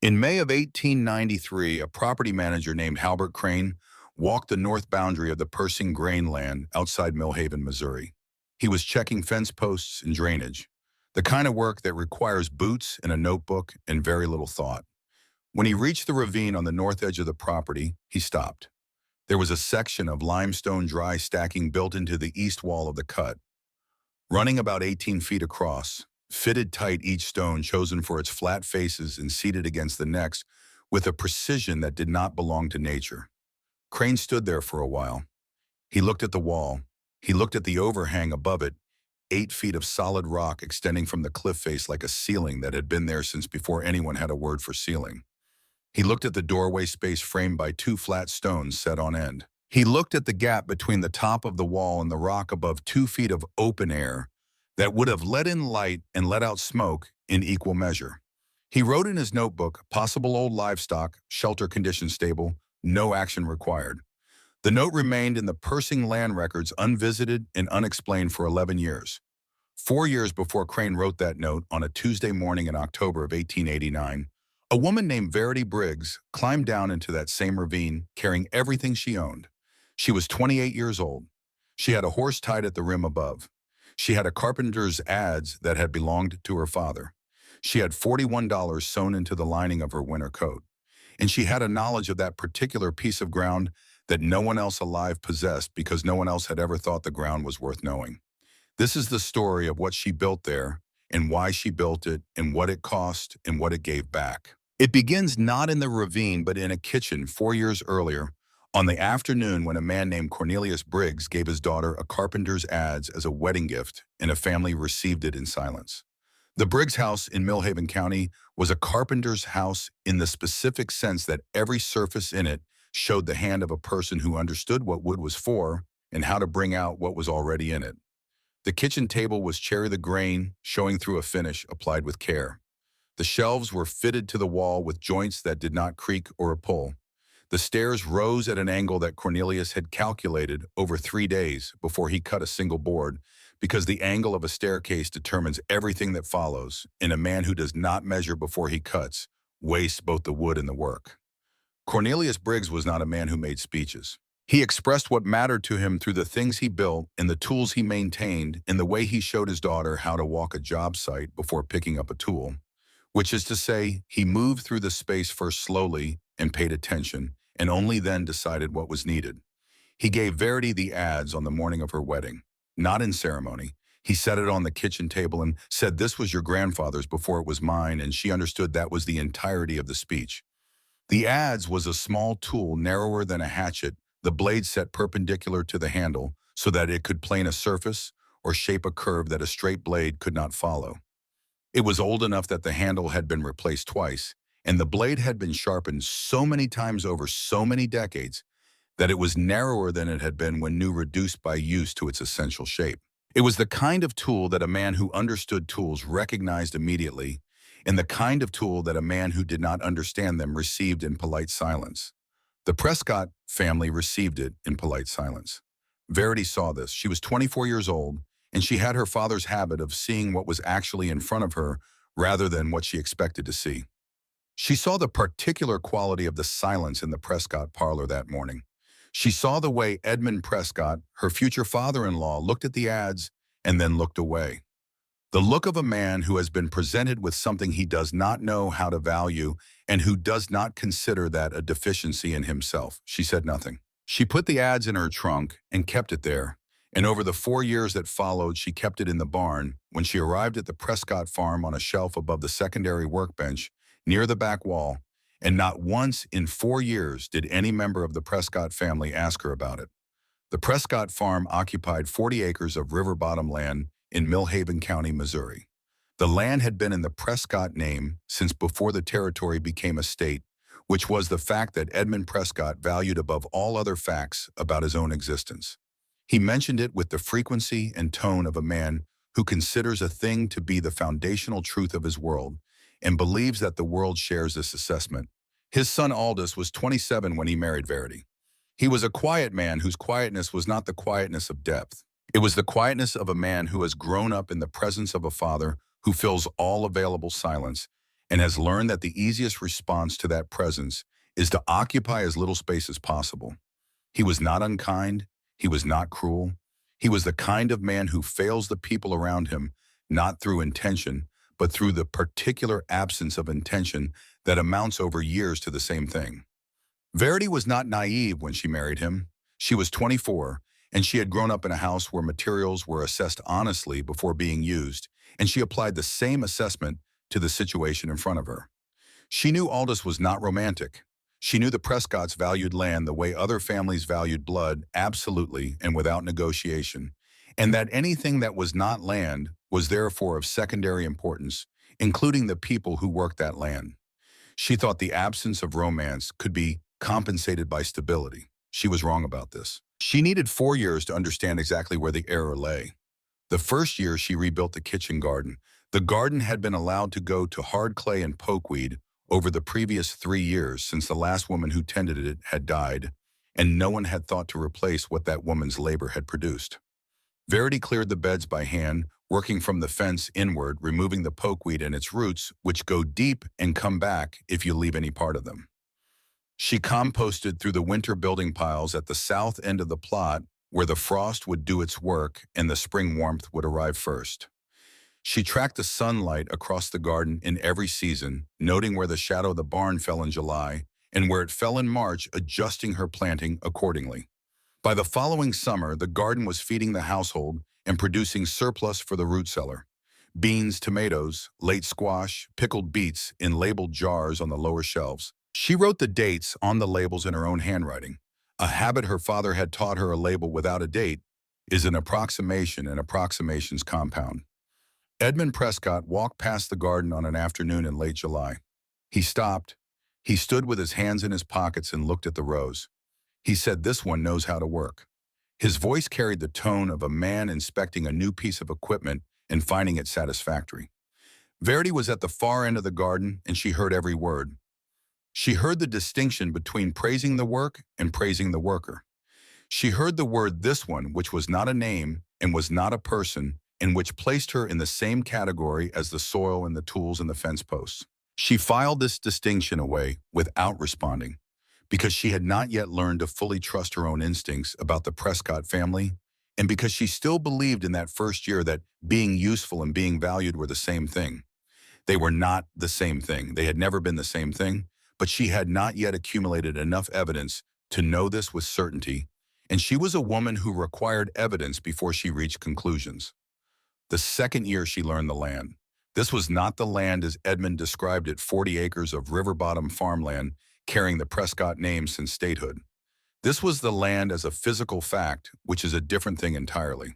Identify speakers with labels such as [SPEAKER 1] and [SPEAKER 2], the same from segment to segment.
[SPEAKER 1] In May of 1893, a property manager named Halbert Crane walked the north boundary of the Pershing grain land outside Millhaven, Missouri. He was checking fence posts and drainage, the kind of work that requires boots and a notebook and very little thought. When he reached the ravine on the north edge of the property, he stopped. There was a section of limestone dry stacking built into the east wall of the cut, running about 18 feet across, fitted tight each stone chosen for its flat faces and seated against the next with a precision that did not belong to nature. Crane stood there for a while. He looked at the wall. He looked at the overhang above it, 8 feet of solid rock extending from the cliff face like a ceiling that had been there since before anyone had a word for ceiling. He looked at the doorway space framed by two flat stones set on end. He looked at the gap between the top of the wall and the rock above 2 feet of open air that would have let in light and let out smoke in equal measure. He wrote in his notebook, possible old livestock, shelter condition stable, no action required. The note remained in the Pershing land records unvisited and unexplained for 11 years. 4 years before Crane wrote that note, on a Tuesday morning in October of 1889, a woman named Verity Briggs climbed down into that same ravine, carrying everything she owned. She was 28 years old. She had a horse tied at the rim above. She had a carpenter's adze that had belonged to her father. She had $41 sewn into the lining of her winter coat. And she had a knowledge of that particular piece of ground that no one else alive possessed because no one else had ever thought the ground was worth knowing. This is the story of what she built there and why she built it and what it cost and what it gave back. It begins not in the ravine but in a kitchen 4 years earlier, on the afternoon when a man named Cornelius Briggs gave his daughter a carpenter's adze as a wedding gift and a family received it in silence. The Briggs house in Millhaven County was a carpenter's house in the specific sense that every surface in it showed the hand of a person who understood what wood was for and how to bring out what was already in it. The kitchen table was cherry the grain, showing through a finish applied with care. The shelves were fitted to the wall with joints that did not creak or pull. The stairs rose at an angle that Cornelius had calculated over 3 days before he cut a single board, because the angle of a staircase determines everything that follows, and a man who does not measure before he cuts wastes both the wood and the work. Cornelius Briggs was not a man who made speeches. He expressed what mattered to him through the things he built and the tools he maintained and the way he showed his daughter how to walk a job site before picking up a tool, which is to say, he moved through the space first slowly and paid attention, and only then decided what was needed. He gave Verity the adze on the morning of her wedding, not in ceremony. He set it on the kitchen table and said this was your grandfather's before it was mine, and she understood that was the entirety of the speech. The adze was a small tool narrower than a hatchet, the blade set perpendicular to the handle so that it could plane a surface or shape a curve that a straight blade could not follow. It was old enough that the handle had been replaced twice, and the blade had been sharpened so many times over so many decades that it was narrower than it had been when new, reduced by use to its essential shape. It was the kind of tool that a man who understood tools recognized immediately, and the kind of tool that a man who did not understand them received in polite silence. The Prescott family received it in polite silence. Verity saw this. She was 24 years old, and she had her father's habit of seeing what was actually in front of her rather than what she expected to see. She saw the particular quality of the silence in the Prescott parlor that morning. She saw the way Edmund Prescott, her future father-in-law, looked at the adze and then looked away. The look of a man who has been presented with something he does not know how to value and who does not consider that a deficiency in himself. She said nothing. She put the adze in her trunk and kept it there, and over the 4 years that followed, she kept it in the barn. When she arrived at the Prescott farm on a shelf above the secondary workbench near the back wall, and not once in 4 years did any member of the Prescott family ask her about it. The Prescott farm occupied 40 acres of river bottom land in Millhaven County, Missouri. The land had been in the Prescott name since before the territory became a state, which was the fact that Edmund Prescott valued above all other facts about his own existence. He mentioned it with the frequency and tone of a man who considers a thing to be the foundational truth of his world and believes that the world shares this assessment. His son Aldous was 27 when he married Verity. He was a quiet man whose quietness was not the quietness of depth. It was the quietness of a man who has grown up in the presence of a father who fills all available silence and has learned that the easiest response to that presence is to occupy as little space as possible. He was not unkind. He was not cruel. He was the kind of man who fails the people around him, not through intention, but through the particular absence of intention that amounts over years to the same thing. Verity was not naive when she married him. She was 24, and she had grown up in a house where materials were assessed honestly before being used, and she applied the same assessment to the situation in front of her. She knew Aldous was not romantic. She knew the Prescotts valued land the way other families valued blood, absolutely and without negotiation, and that anything that was not land was therefore of secondary importance, including the people who worked that land. She thought the absence of romance could be compensated by stability. She was wrong about this. She needed 4 years to understand exactly where the error lay. The first year she rebuilt the kitchen garden. The garden had been allowed to go to hard clay and pokeweed over the previous 3 years since the last woman who tended it had died, and no one had thought to replace what that woman's labor had produced. Verity cleared the beds by hand, working from the fence inward, removing the pokeweed and its roots, which go deep and come back if you leave any part of them. She composted through the winter building piles at the south end of the plot where the frost would do its work and the spring warmth would arrive first. She tracked the sunlight across the garden in every season, noting where the shadow of the barn fell in July and where it fell in March, adjusting her planting accordingly. By the following summer, the garden was feeding the household and producing surplus for the root cellar. Beans, tomatoes, late squash, pickled beets in labeled jars on the lower shelves. She wrote the dates on the labels in her own handwriting. A habit her father had taught her: a label without a date is an approximation, and approximations compound. Edmund Prescott walked past the garden on an afternoon in late July. He stopped. He stood with his hands in his pockets and looked at the rows. He said, "This one knows how to work." His voice carried the tone of a man inspecting a new piece of equipment and finding it satisfactory. Verity was at the far end of the garden, and she heard every word. She heard the distinction between praising the work and praising the worker. She heard the word "this one," which was not a name and was not a person, and which placed her in the same category as the soil and the tools and the fence posts. She filed this distinction away without responding, because she had not yet learned to fully trust her own instincts about the Prescott family, and because she still believed in that first year that being useful and being valued were the same thing. They were not the same thing. They had never been the same thing, but she had not yet accumulated enough evidence to know this with certainty, and she was a woman who required evidence before she reached conclusions. The second year she learned the land. This was not the land as Edmund described it, 40 acres of river-bottom farmland carrying the Prescott name since statehood. This was the land as a physical fact, which is a different thing entirely.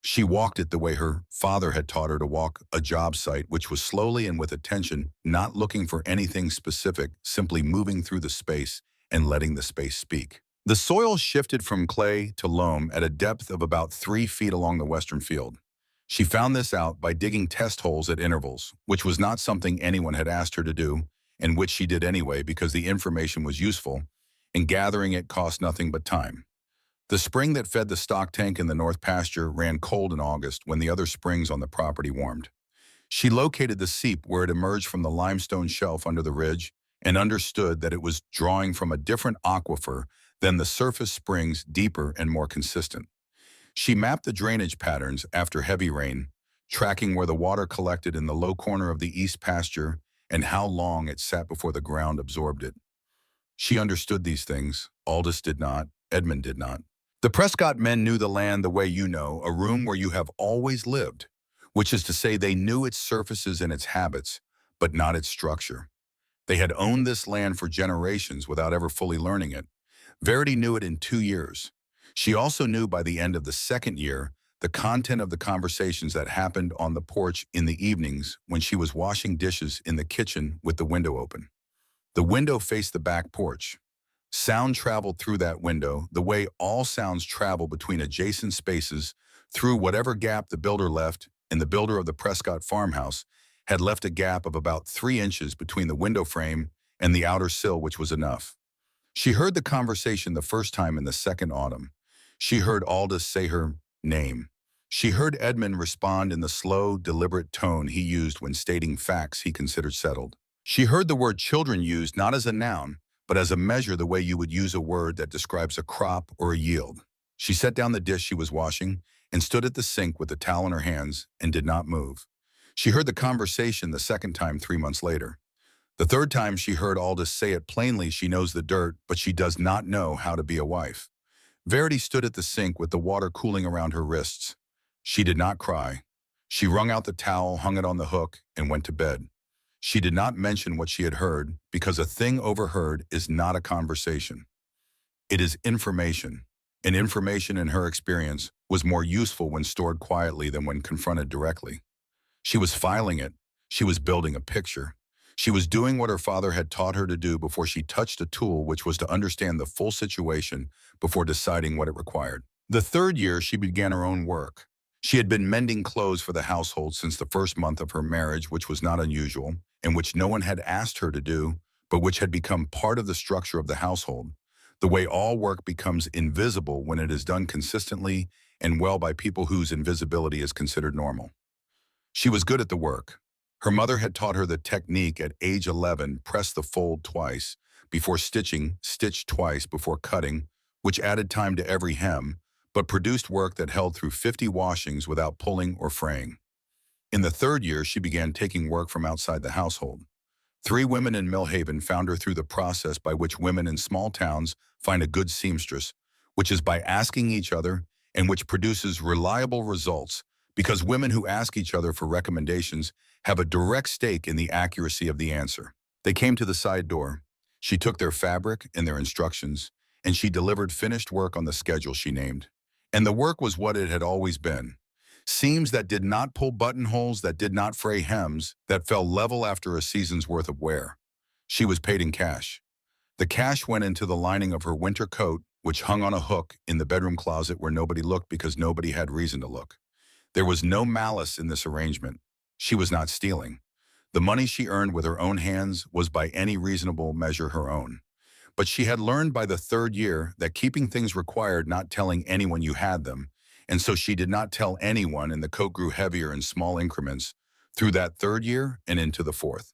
[SPEAKER 1] She walked it the way her father had taught her to walk a job site, which was slowly and with attention, not looking for anything specific, simply moving through the space and letting the space speak. The soil shifted from clay to loam at a depth of about 3 feet along the western field. She found this out by digging test holes at intervals, which was not something anyone had asked her to do, and which she did anyway because the information was useful, and gathering it cost nothing but time. The spring that fed the stock tank in the north pasture ran cold in August when the other springs on the property warmed. She located the seep where it emerged from the limestone shelf under the ridge and understood that it was drawing from a different aquifer than the surface springs, deeper and more consistent. She mapped the drainage patterns after heavy rain, tracking where the water collected in the low corner of the east pasture and how long it sat before the ground absorbed it. She understood these things. Aldous did not. Edmund did not. The Prescott men knew the land the way you know, a room where you have always lived, which is to say they knew its surfaces and its habits, but not its structure. They had owned this land for generations without ever fully learning it. Verity knew it in 2 years. She also knew by the end of the second year the content of the conversations that happened on the porch in the evenings when she was washing dishes in the kitchen with the window open. The window faced the back porch. Sound traveled through that window the way all sounds travel between adjacent spaces, through whatever gap the builder left, and the builder of the Prescott farmhouse had left a gap of about 3 inches between the window frame and the outer sill, which was enough. She heard the conversation the first time in the second autumn. She heard Aldous say her name. She heard Edmund respond in the slow, deliberate tone he used when stating facts he considered settled. She heard the word children used not as a noun, but as a measure the way you would use a word that describes a crop or a yield. She set down the dish she was washing and stood at the sink with the towel in her hands and did not move. She heard the conversation the second time 3 months later. The third time she heard Aldous say it plainly, she knows the dirt, but she does not know how to be a wife. Verity stood at the sink with the water cooling around her wrists. She did not cry. She wrung out the towel, hung it on the hook, and went to bed. She did not mention what she had heard because a thing overheard is not a conversation. It is information, and information in her experience was more useful when stored quietly than when confronted directly. She was filing it. She was building a picture. She was doing what her father had taught her to do before she touched a tool, which was to understand the full situation before deciding what it required. The third year, she began her own work. She had been mending clothes for the household since the first month of her marriage, which was not unusual, and which no one had asked her to do, but which had become part of the structure of the household, the way all work becomes invisible when it is done consistently and well by people whose invisibility is considered normal. She was good at the work. Her mother had taught her the technique at age 11, press the fold twice, before stitching, stitch twice before cutting, which added time to every hem, but produced work that held through 50 washings without pulling or fraying. In the third year, she began taking work from outside the household. 3 women in Millhaven found her through the process by which women in small towns find a good seamstress, which is by asking each other and which produces reliable results because women who ask each other for recommendations have a direct stake in the accuracy of the answer. They came to the side door. She took their fabric and their instructions, and she delivered finished work on the schedule she named. And the work was what it had always been. Seams that did not pull buttonholes, that did not fray hems, that fell level after a season's worth of wear. She was paid in cash. The cash went into the lining of her winter coat, which hung on a hook in the bedroom closet where nobody looked because nobody had reason to look. There was no malice in this arrangement. She was not stealing. The money she earned with her own hands was by any reasonable measure her own. But she had learned by the third year that keeping things required not telling anyone you had them, and so she did not tell anyone, and the coat grew heavier in small increments through that third year and into the fourth.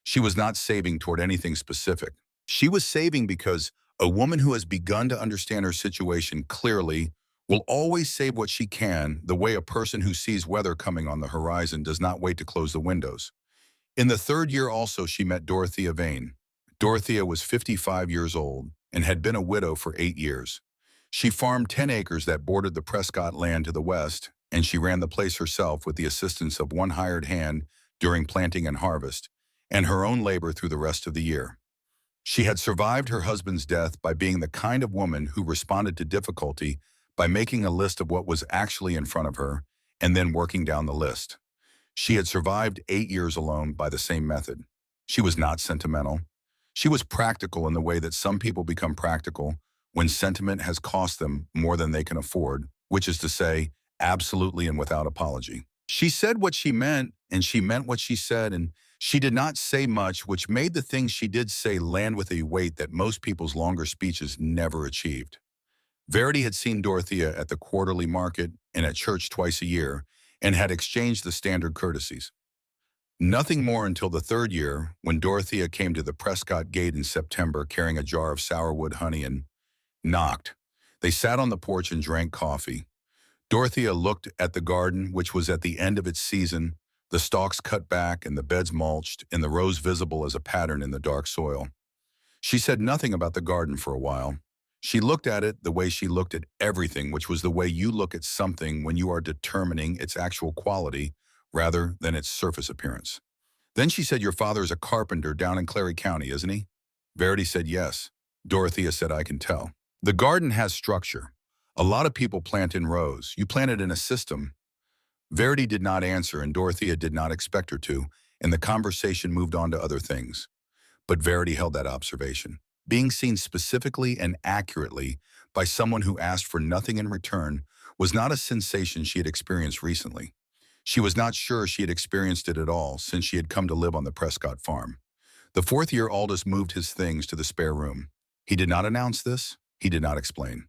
[SPEAKER 1] She was not saving toward anything specific. She was saving because a woman who has begun to understand her situation clearly will always save what she can, the way a person who sees weather coming on the horizon does not wait to close the windows. In the third year also she met Dorothea Vane. Dorothea was 55 years old and had been a widow for 8 years. She farmed 10 acres that bordered the Prescott land to the west, and she ran the place herself with the assistance of one hired hand during planting and harvest, and her own labor through the rest of the year. She had survived her husband's death by being the kind of woman who responded to difficulty by making a list of what was actually in front of her and then working down the list. She had survived 8 years alone by the same method. She was not sentimental. She was practical in the way that some people become practical when sentiment has cost them more than they can afford, which is to say, absolutely and without apology. She said what she meant, and she meant what she said, and she did not say much, which made the things she did say land with a weight that most people's longer speeches never achieved. Verity had seen Dorothea at the quarterly market and at church twice a year, and had exchanged the standard courtesies. Nothing more until the third year, when Dorothea came to the Prescott gate in September carrying a jar of sourwood honey and knocked. They sat on the porch and drank coffee. Dorothea looked at the garden, which was at the end of its season, the stalks cut back and the beds mulched, and the rows visible as a pattern in the dark soil. She said nothing about the garden for a while. She looked at it the way she looked at everything, which was the way you look at something when you are determining its actual quality rather than its surface appearance. Then she said, "Your father is a carpenter down in Clary County, isn't he?" Verity said yes. Dorothea said, "I can tell." The garden has structure. A lot of people plant in rows. You plant it in a system. Verity did not answer, and Dorothea did not expect her to, and the conversation moved on to other things. But Verity held that observation. Being seen specifically and accurately by someone who asked for nothing in return was not a sensation she had experienced recently. She was not sure she had experienced it at all since she had come to live on the Prescott farm. The fourth year, Aldous moved his things to the spare room. He did not announce this. He did not explain.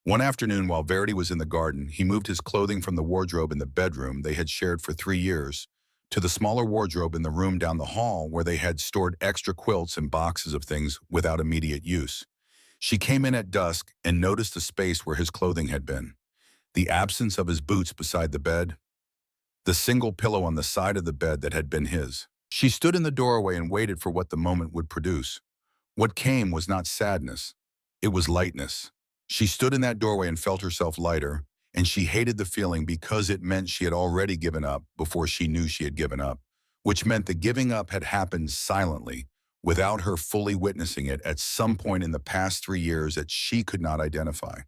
[SPEAKER 1] One afternoon, while Verity was in the garden, he moved his clothing from the wardrobe in the bedroom they had shared for 3 years to the smaller wardrobe in the room down the hall where they had stored extra quilts and boxes of things without immediate use. She came in at dusk and noticed the space where his clothing had been, the absence of his boots beside the bed, the single pillow on the side of the bed that had been his. She stood in the doorway and waited for what the moment would produce. What came was not sadness, it was lightness. She stood in that doorway and felt herself lighter, and she hated the feeling because it meant she had already given up before she knew she had given up, which meant the giving up had happened silently, without her fully witnessing it at some point in the past 3 years that she could not identify.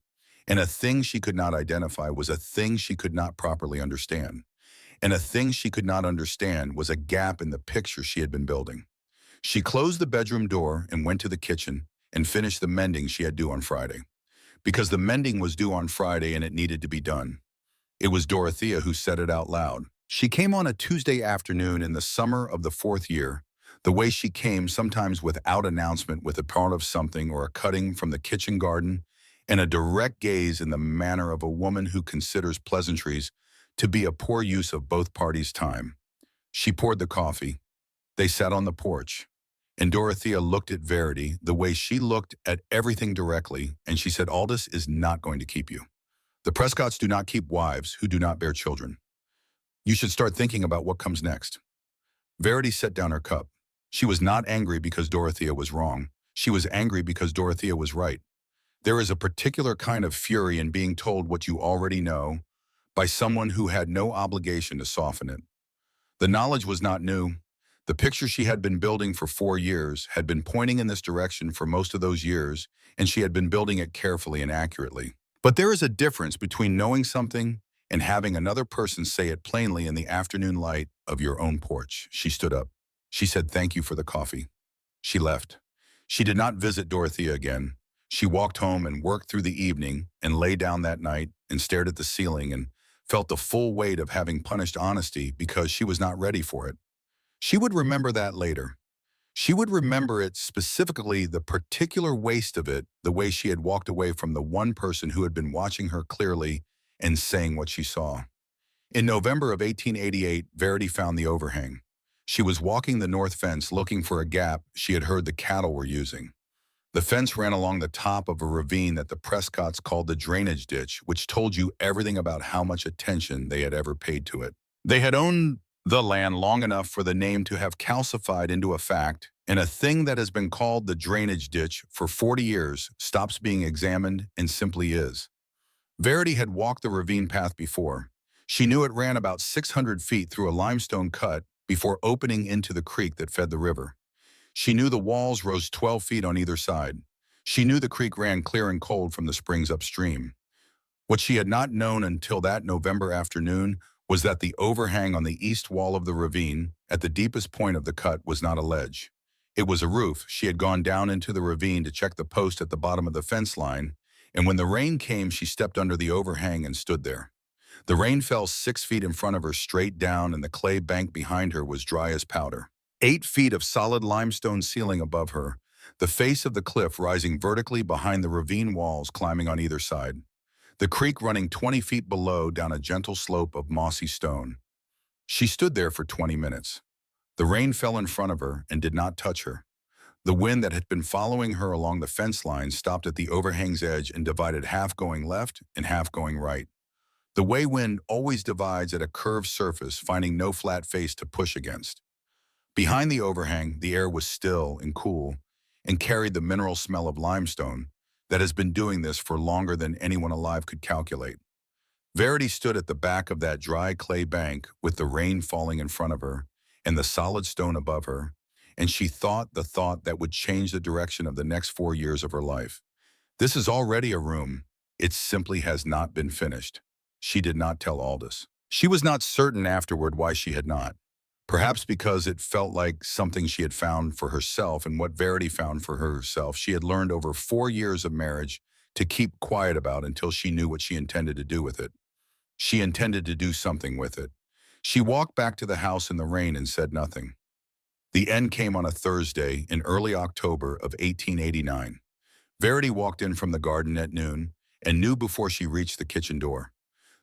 [SPEAKER 1] And a thing she could not identify was a thing she could not properly understand. And a thing she could not understand was a gap in the picture she had been building. She closed the bedroom door and went to the kitchen and finished the mending she had due on Friday. Because the mending was due on Friday and it needed to be done. It was Dorothea who said it out loud. She came on a Tuesday afternoon in the summer of the 4th year, the way she came sometimes without announcement, with a part of something or a cutting from the kitchen garden, and a direct gaze in the manner of a woman who considers pleasantries to be a poor use of both parties' time. She poured the coffee. They sat on the porch, and Dorothea looked at Verity the way she looked at everything directly, and she said, "Aldous is not going to keep you. The Prescotts do not keep wives who do not bear children. You should start thinking about what comes next." Verity set down her cup. She was not angry because Dorothea was wrong. She was angry because Dorothea was right. There is a particular kind of fury in being told what you already know by someone who had no obligation to soften it. The knowledge was not new. The picture she had been building for 4 years had been pointing in this direction for most of those years, and she had been building it carefully and accurately. But there is a difference between knowing something and having another person say it plainly in the afternoon light of your own porch. She stood up. She said, "Thank you for the coffee." She left. She did not visit Dorothea again. She walked home and worked through the evening and lay down that night and stared at the ceiling and felt the full weight of having punished honesty because she was not ready for it. She would remember that later. She would remember it, specifically the particular waste of it, the way she had walked away from the one person who had been watching her clearly and saying what she saw. In November of 1888, Verity found the overhang. She was walking the north fence looking for a gap she had heard the cattle were using. The fence ran along the top of a ravine that the Prescotts called the drainage ditch, which told you everything about how much attention they had ever paid to it. They had owned the land long enough for the name to have calcified into a fact, and a thing that has been called the drainage ditch for 40 years stops being examined and simply is. Verity had walked the ravine path before. She knew it ran about 600 feet through a limestone cut before opening into the creek that fed the river. She knew the walls rose 12 feet on either side. She knew the creek ran clear and cold from the springs upstream. What she had not known until that November afternoon was that the overhang on the east wall of the ravine, at the deepest point of the cut, was not a ledge. It was a roof. She had gone down into the ravine to check the post at the bottom of the fence line, and when the rain came, she stepped under the overhang and stood there. The rain fell 6 feet in front of her straight down, and the clay bank behind her was dry as powder. 8 feet of solid limestone ceiling above her, the face of the cliff rising vertically behind the ravine walls climbing on either side. The creek running 20 feet below down a gentle slope of mossy stone. She stood there for 20 minutes. The rain fell in front of her and did not touch her. The wind that had been following her along the fence line stopped at the overhang's edge and divided, half going left and half going right. The way wind always divides at a curved surface, finding no flat face to push against. Behind the overhang, the air was still and cool and carried the mineral smell of limestone that has been doing this for longer than anyone alive could calculate. Verity stood at the back of that dry clay bank with the rain falling in front of her and the solid stone above her, and she thought the thought that would change the direction of the next 4 years of her life. This is already a room. It simply has not been finished. She did not tell Aldous. She was not certain afterward why she had not. Perhaps because it felt like something she had found for herself, and what Verity found for herself she had learned over 4 years of marriage to keep quiet about until she knew what she intended to do with it. She intended to do something with it. She walked back to the house in the rain and said nothing. The end came on a Thursday in early October of 1889. Verity walked in from the garden at noon and knew before she reached the kitchen door.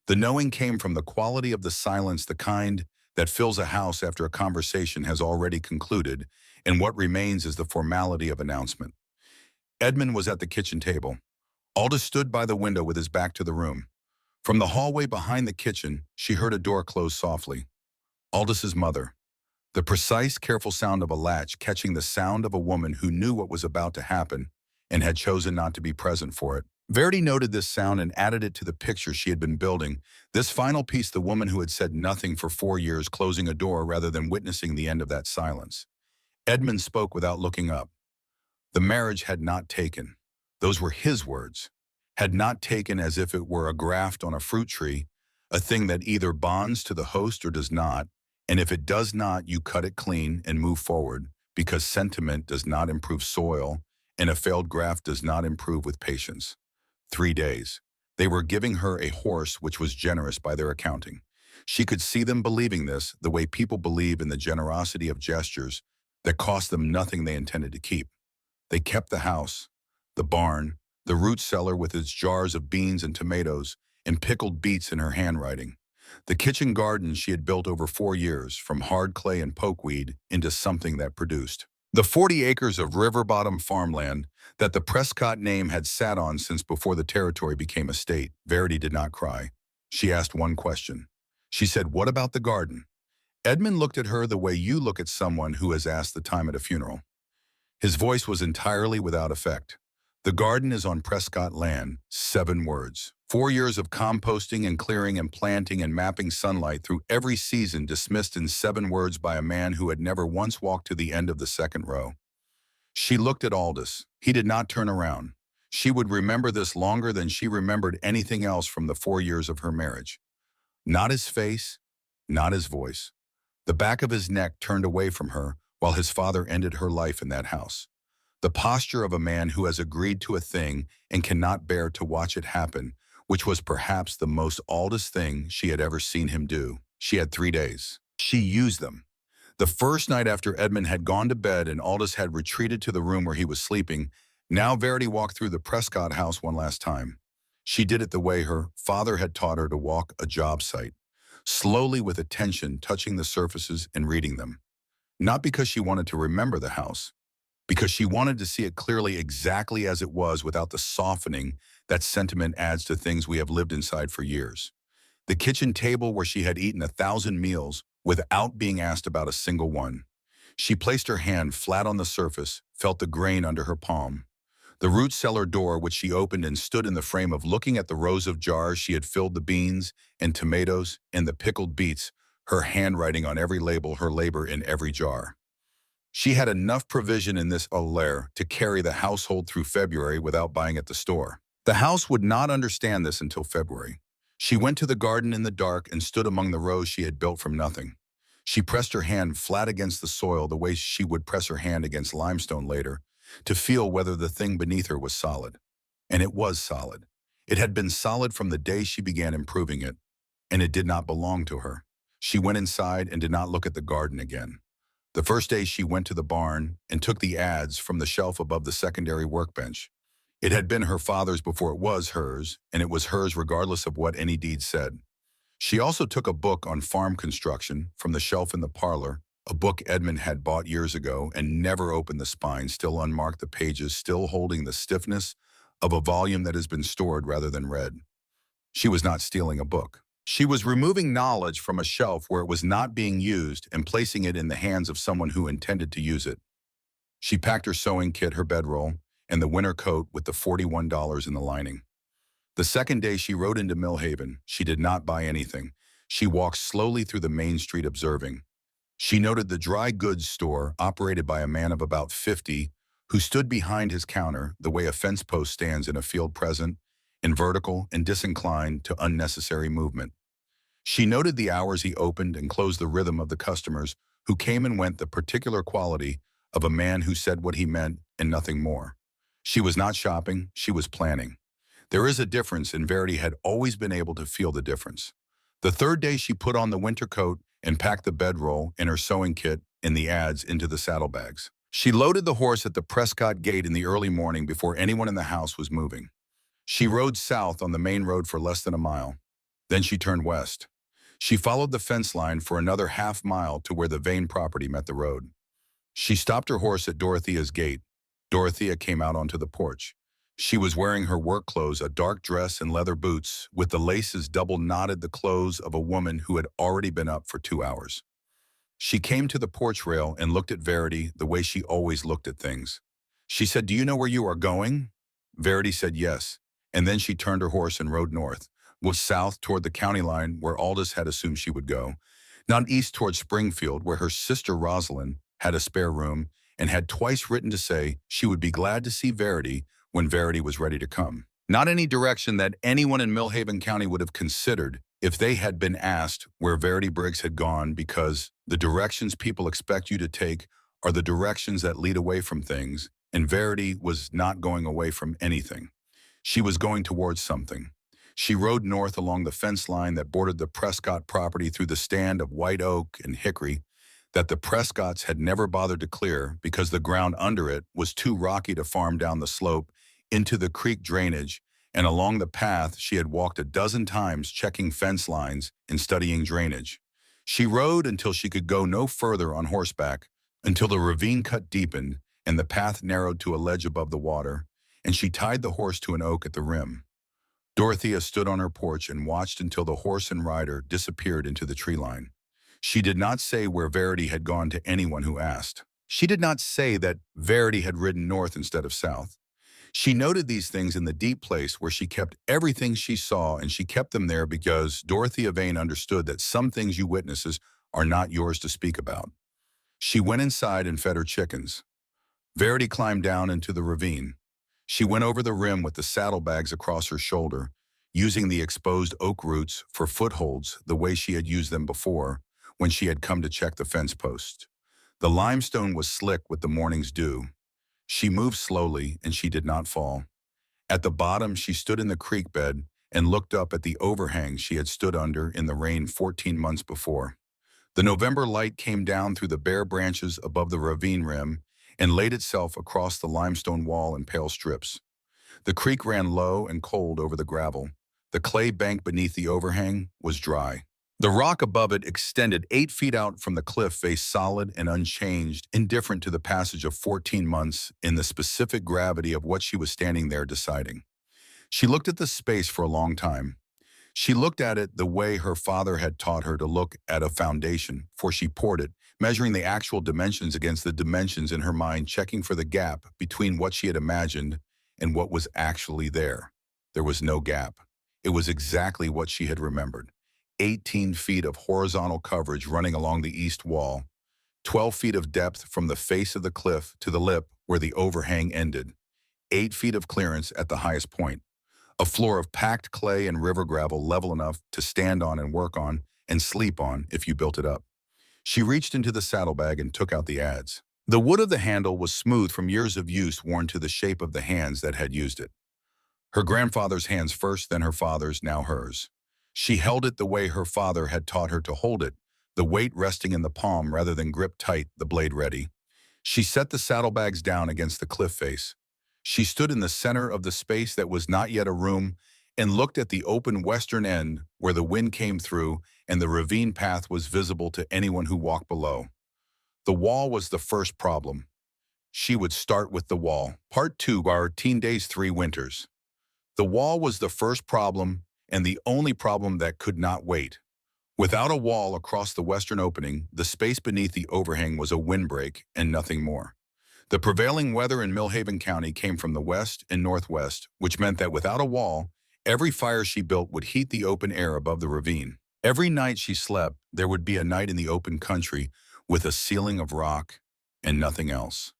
[SPEAKER 1] The knowing came from the quality of the silence, the kind that fills a house after a conversation has already concluded, and what remains is the formality of announcement. Edmund was at the kitchen table. Aldous stood by the window with his back to the room. From the hallway behind the kitchen, she heard a door close softly. Aldous' mother. The precise, careful sound of a latch catching the sound of a woman who knew what was about to happen and had chosen not to be present for it. Verity noted this sound and added it to the picture she had been building. This final piece, the woman who had said nothing for 4 years, closing a door rather than witnessing the end of that silence. Edmund spoke without looking up. The marriage had not taken. Those were his words. Had not taken, as if it were a graft on a fruit tree, a thing that either bonds to the host or does not, and if it does not, you cut it clean and move forward, because sentiment does not improve soil, and a failed graft does not improve with patience. 3 days. They were giving her a horse which was generous by their accounting. She could see them believing this, the way people believe in the generosity of gestures that cost them nothing they intended to keep. They kept the house, the barn, the root cellar with its jars of beans and tomatoes and pickled beets in her handwriting. The kitchen garden she had built over 4 years, from hard clay and pokeweed into something that produced. The 40 acres of river-bottom farmland that the Prescott name had sat on since before the territory became a state. Verity did not cry. She asked one question. She said, "What about the garden?" Edmund looked at her the way you look at someone who has asked the time at a funeral. His voice was entirely without effect. "The garden is on Prescott land." 7 words. 4 years of composting and clearing and planting and mapping sunlight through every season dismissed in 7 words by a man who had never once walked to the end of the second row. She looked at Aldous. He did not turn around. She would remember this longer than she remembered anything else from the 4 years of her marriage. Not his face, not his voice. The back of his neck turned away from her while his father ended her life in that house. The posture of a man who has agreed to a thing and cannot bear to watch it happen, which was perhaps the most Aldous thing she had ever seen him do. She had 3 days. She used them. The first night after Edmund had gone to bed and Aldous had retreated to the room where he was sleeping, now Verity walked through the Prescott house one last time. She did it the way her father had taught her to walk a job site, slowly with attention, touching the surfaces and reading them. Not because she wanted to remember the house, because she wanted to see it clearly exactly as it was without the softening that sentiment adds to things we have lived inside for years. The kitchen table where she had eaten 1,000 meals without being asked about a single one. She placed her hand flat on the surface, felt the grain under her palm. The root cellar door which she opened and stood in the frame of looking at the rows of jars she had filled the beans and tomatoes and the pickled beets, her handwriting on every label, her labor in every jar. She had enough provision in this alair to carry the household through February without buying at the store. The house would not understand this until February. She went to the garden in the dark and stood among the rows she had built from nothing. She pressed her hand flat against the soil the way she would press her hand against limestone later, to feel whether the thing beneath her was solid. And it was solid. It had been solid from the day she began improving it, and it did not belong to her. She went inside and did not look at the garden again. The first day she went to the barn and took the ads from the shelf above the secondary workbench. It had been her father's before it was hers, and it was hers regardless of what any deed said. She also took a book on farm construction from the shelf in the parlor, a book Edmund had bought years ago and never opened the spine, still unmarked the pages, still holding the stiffness of a volume that has been stored rather than read. She was not stealing a book. She was removing knowledge from a shelf where it was not being used and placing it in the hands of someone who intended to use it. She packed her sewing kit, her bedroll, and the winter coat with the $41 in the lining. The second day she rode into Millhaven, she did not buy anything. She walked slowly through the main street observing. She noted the dry goods store operated by a man of about 50 who stood behind his counter the way a fence post stands in a field present, in vertical and disinclined to unnecessary movement. She noted the hours he opened and closed, the rhythm of the customers who came and went, the particular quality of a man who said what he meant and nothing more. She was not shopping, she was planning. There is a difference, and Verity had always been able to feel the difference. The third day she put on the winter coat and packed the bedroll and her sewing kit and the ads into the saddlebags. She loaded the horse at the Prescott gate in the early morning before anyone in the house was moving. She rode south on the main road for less than a mile. Then she turned west. She followed the fence line for another half-mile to where the Vane property met the road. She stopped her horse at Dorothea's gate. Dorothea came out onto the porch. She was wearing her work clothes, a dark dress and leather boots, with the laces double-knotted the clothes of a woman who had already been up for 2 hours. She came to the porch rail and looked at Verity the way she always looked at things. She said, "Do you know where you are going?" Verity said yes, and then she turned her horse and rode north, was south toward the county line where Aldous had assumed she would go, not east toward Springfield where her sister Rosalind had a spare room and had twice written to say she would be glad to see Verity when Verity was ready to come. Not any direction that anyone in Millhaven County would have considered if they had been asked where Verity Briggs had gone, because the directions people expect you to take are the directions that lead away from things, and Verity was not going away from anything. She was going towards something. She rode north along the fence line that bordered the Prescott property through the stand of white oak and hickory that the Prescotts had never bothered to clear because the ground under it was too rocky to farm down the slope into the creek drainage, and along the path she had walked a dozen times checking fence lines and studying drainage. She rode until she could go no further on horseback, until the ravine cut deepened and the path narrowed to a ledge above the water, and she tied the horse to an oak at the rim. Dorothea stood on her porch and watched until the horse and rider disappeared into the tree line. She did not say where Verity had gone to anyone who asked. She did not say that Verity had ridden north instead of south. She noted these things in the deep place where she kept everything she saw, and she kept them there because Dorothea Vane understood that some things you witnesses are not yours to speak about. She went inside and fed her chickens. Verity climbed down into the ravine. She went over the rim with the saddlebags across her shoulder, using the exposed oak roots for footholds the way she had used them before when she had come to check the fence post. The limestone was slick with the morning's dew. She moved slowly, and she did not fall. At the bottom, she stood in the creek bed and looked up at the overhang she had stood under in the rain 14 months before. The November light came down through the bare branches above the ravine rim and laid itself across the limestone wall in pale strips. The creek ran low and cold over the gravel. The clay bank beneath the overhang was dry. The rock above it extended 8 feet out from the cliff face, solid and unchanged, indifferent to the passage of 14 months in the specific gravity of what she was standing there deciding. She looked at the space for a long time. She looked at it the way her father had taught her to look at a foundation, for she poured it, measuring the actual dimensions against the dimensions in her mind, checking for the gap between what she had imagined and what was actually there. There was no gap. It was exactly what she had remembered. 18 feet of horizontal coverage running along the east wall, 12 feet of depth from the face of the cliff to the lip where the overhang ended, 8 feet of clearance at the highest point, a floor of packed clay and river gravel level enough to stand on and work on and sleep on if you built it up. She reached into the saddlebag and took out the adze. The wood of the handle was smooth from years of use, worn to the shape of the hands that had used it. Her grandfather's hands first, then her father's, now hers. She held it the way her father had taught her to hold it, the weight resting in the palm rather than grip tight, the blade ready. She set the saddlebags down against the cliff face. She stood in the center of the space that was not yet a room and looked at the open western end where the wind came through and the ravine path was visible to anyone who walked below. The wall was the first problem. She would start with the wall. Part 2, our Teen Days 3 Winters. The wall was the first problem and the only problem that could not wait. Without a wall across the western opening, the space beneath the overhang was a windbreak and nothing more. The prevailing weather in Millhaven County came from the west and northwest, which meant that without a wall, every fire she built would heat the open air above the ravine. Every night she slept, there would be a night in the open country with a ceiling of rock and nothing else.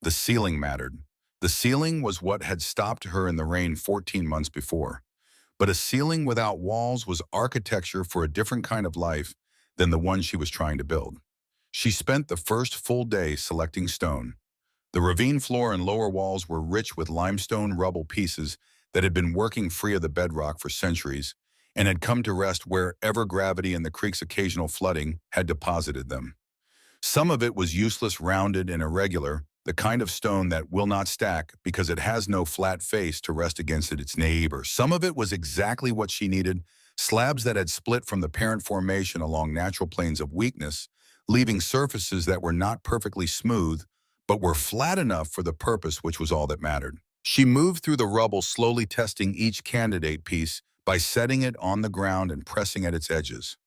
[SPEAKER 1] The ceiling mattered. The ceiling was what had stopped her in the rain 14 months before. But a ceiling without walls was architecture for a different kind of life than the one she was trying to build. She spent the first full day selecting stone. The ravine floor and lower walls were rich with limestone rubble pieces that had been working free of the bedrock for centuries and had come to rest wherever gravity and the creek's occasional flooding had deposited them. Some of it was useless, rounded, and irregular, the kind of stone that will not stack because it has no flat face to rest against its neighbor. Some of it was exactly what she needed, Slabs that had split from the parent formation along natural planes of weakness, leaving surfaces that were not perfectly smooth, but were flat enough for the purpose which was all that mattered. She moved through the rubble, slowly testing each candidate piece by setting it on the ground and pressing at its edges.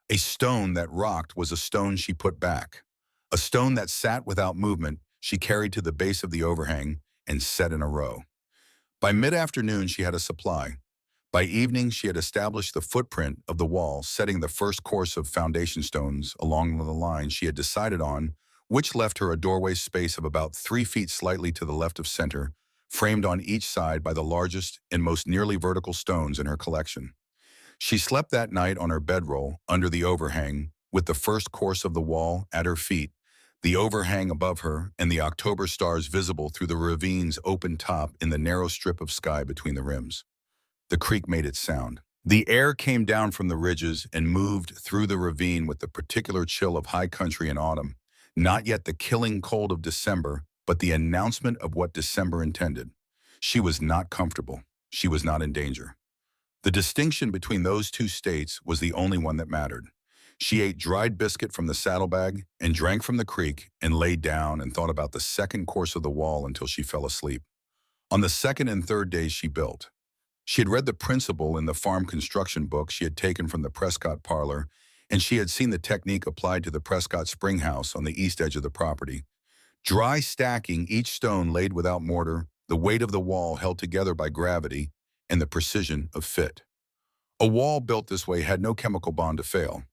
[SPEAKER 1] A stone that rocked was a stone she put back. A stone that sat without movement she carried to the base of the overhang and set in a row. By mid-afternoon she had a supply. By evening she had established the footprint of the wall, setting the first course of foundation stones along the line she had decided on, which left her a doorway space of about 3 feet slightly to the left of center, framed on each side by the largest and most nearly vertical stones in her collection. She slept that night on her bedroll under the overhang, with the first course of the wall at her feet, the overhang above her, and the October stars visible through the ravine's open top in the narrow strip of sky between the rims. The creek made its sound. The air came down from the ridges and moved through the ravine with the particular chill of high country in autumn, not yet the killing cold of December, but the announcement of what December intended. She was not comfortable. She was not in danger. The distinction between those two states was the only one that mattered. She ate dried biscuit from the saddlebag and drank from the creek and lay down and thought about the second course of the wall until she fell asleep. On the second and third days she built. She had read the principle in the farm construction book she had taken from the Prescott parlor, and she had seen the technique applied to the Prescott spring house on the east edge of the property. Dry stacking, each stone laid without mortar, the weight of the wall held together by gravity, and the precision of fit. A wall built this way had no chemical bond to fail.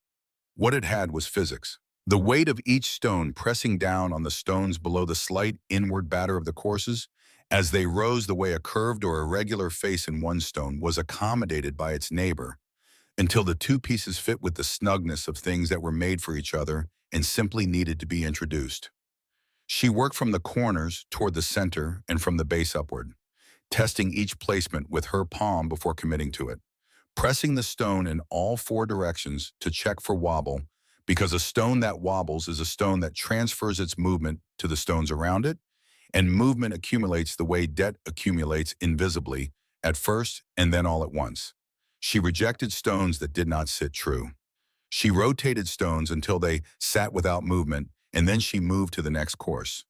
[SPEAKER 1] What it had was physics. The weight of each stone pressing down on the stones below the slight inward batter of the courses, as they rose the way a curved or irregular face in one stone was accommodated by its neighbor, until the two pieces fit with the snugness of things that were made for each other and simply needed to be introduced. She worked from the corners toward the center and from the base upward, testing each placement with her palm before committing to it, pressing the stone in all four directions to check for wobble, because a stone that wobbles is a stone that transfers its movement to the stones around it, and movement accumulates the way debt accumulates invisibly, at first and then all at once. She rejected stones that did not sit true. She rotated stones until they sat without movement, and then she moved to the next course.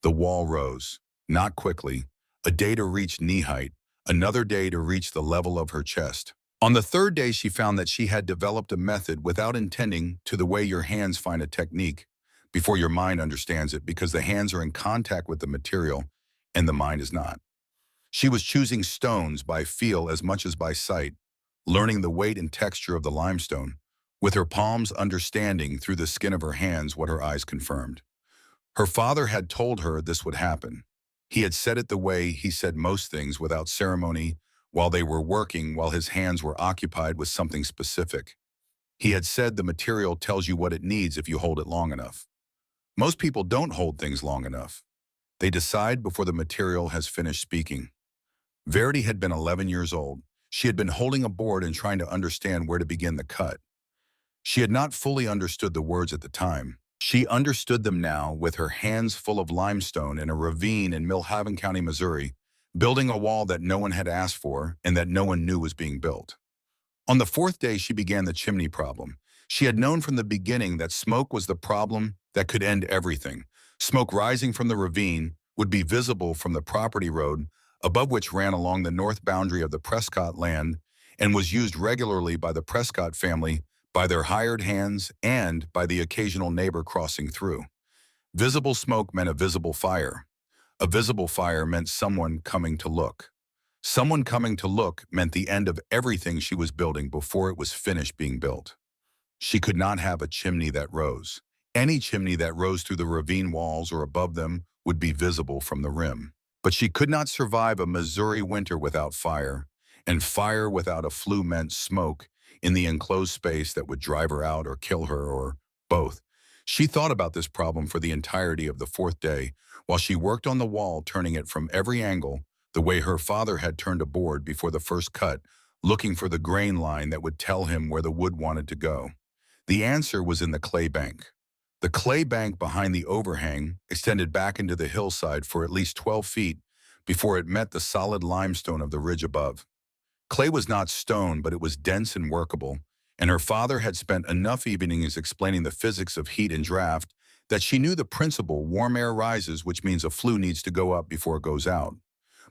[SPEAKER 1] The wall rose, not quickly, a day to reach knee height, another day to reach the level of her chest. On the third day she found that she had developed a method without intending to the way your hands find a technique, before your mind understands it, because the hands are in contact with the material and the mind is not. She was choosing stones by feel as much as by sight, learning the weight and texture of the limestone, with her palms understanding through the skin of her hands what her eyes confirmed. Her father had told her this would happen. He had said it the way he said most things, without ceremony, while they were working, while his hands were occupied with something specific. He had said the material tells you what it needs if you hold it long enough. Most people don't hold things long enough. They decide before the material has finished speaking. Verity had been 11 years old. She had been holding a board and trying to understand where to begin the cut. She had not fully understood the words at the time. She understood them now, with her hands full of limestone in a ravine in Milhaven County, Missouri, building a wall that no one had asked for and that no one knew was being built. On the fourth day she began the chimney problem. She had known from the beginning that smoke was the problem that could end everything. Smoke rising from the ravine would be visible from the property road, above which ran along the north boundary of the Prescott land and was used regularly by the Prescott family, by their hired hands, and by the occasional neighbor crossing through. Visible smoke meant a visible fire. A visible fire meant someone coming to look. Someone coming to look meant the end of everything she was building before it was finished being built. She could not have a chimney that rose. Any chimney that rose through the ravine walls or above them would be visible from the rim. But she could not survive a Missouri winter without fire, and fire without a flue meant smoke in the enclosed space that would drive her out or kill her, or both. She thought about this problem for the entirety of the fourth day, while she worked on the wall, turning it from every angle, the way her father had turned a board before the first cut, looking for the grain line that would tell him where the wood wanted to go. The answer was in the clay bank. The clay bank behind the overhang extended back into the hillside for at least 12 feet before it met the solid limestone of the ridge above. Clay was not stone, but it was dense and workable, and her father had spent enough evenings explaining the physics of heat and draft that she knew the principle warm air rises, which means a flue needs to go up before it goes out.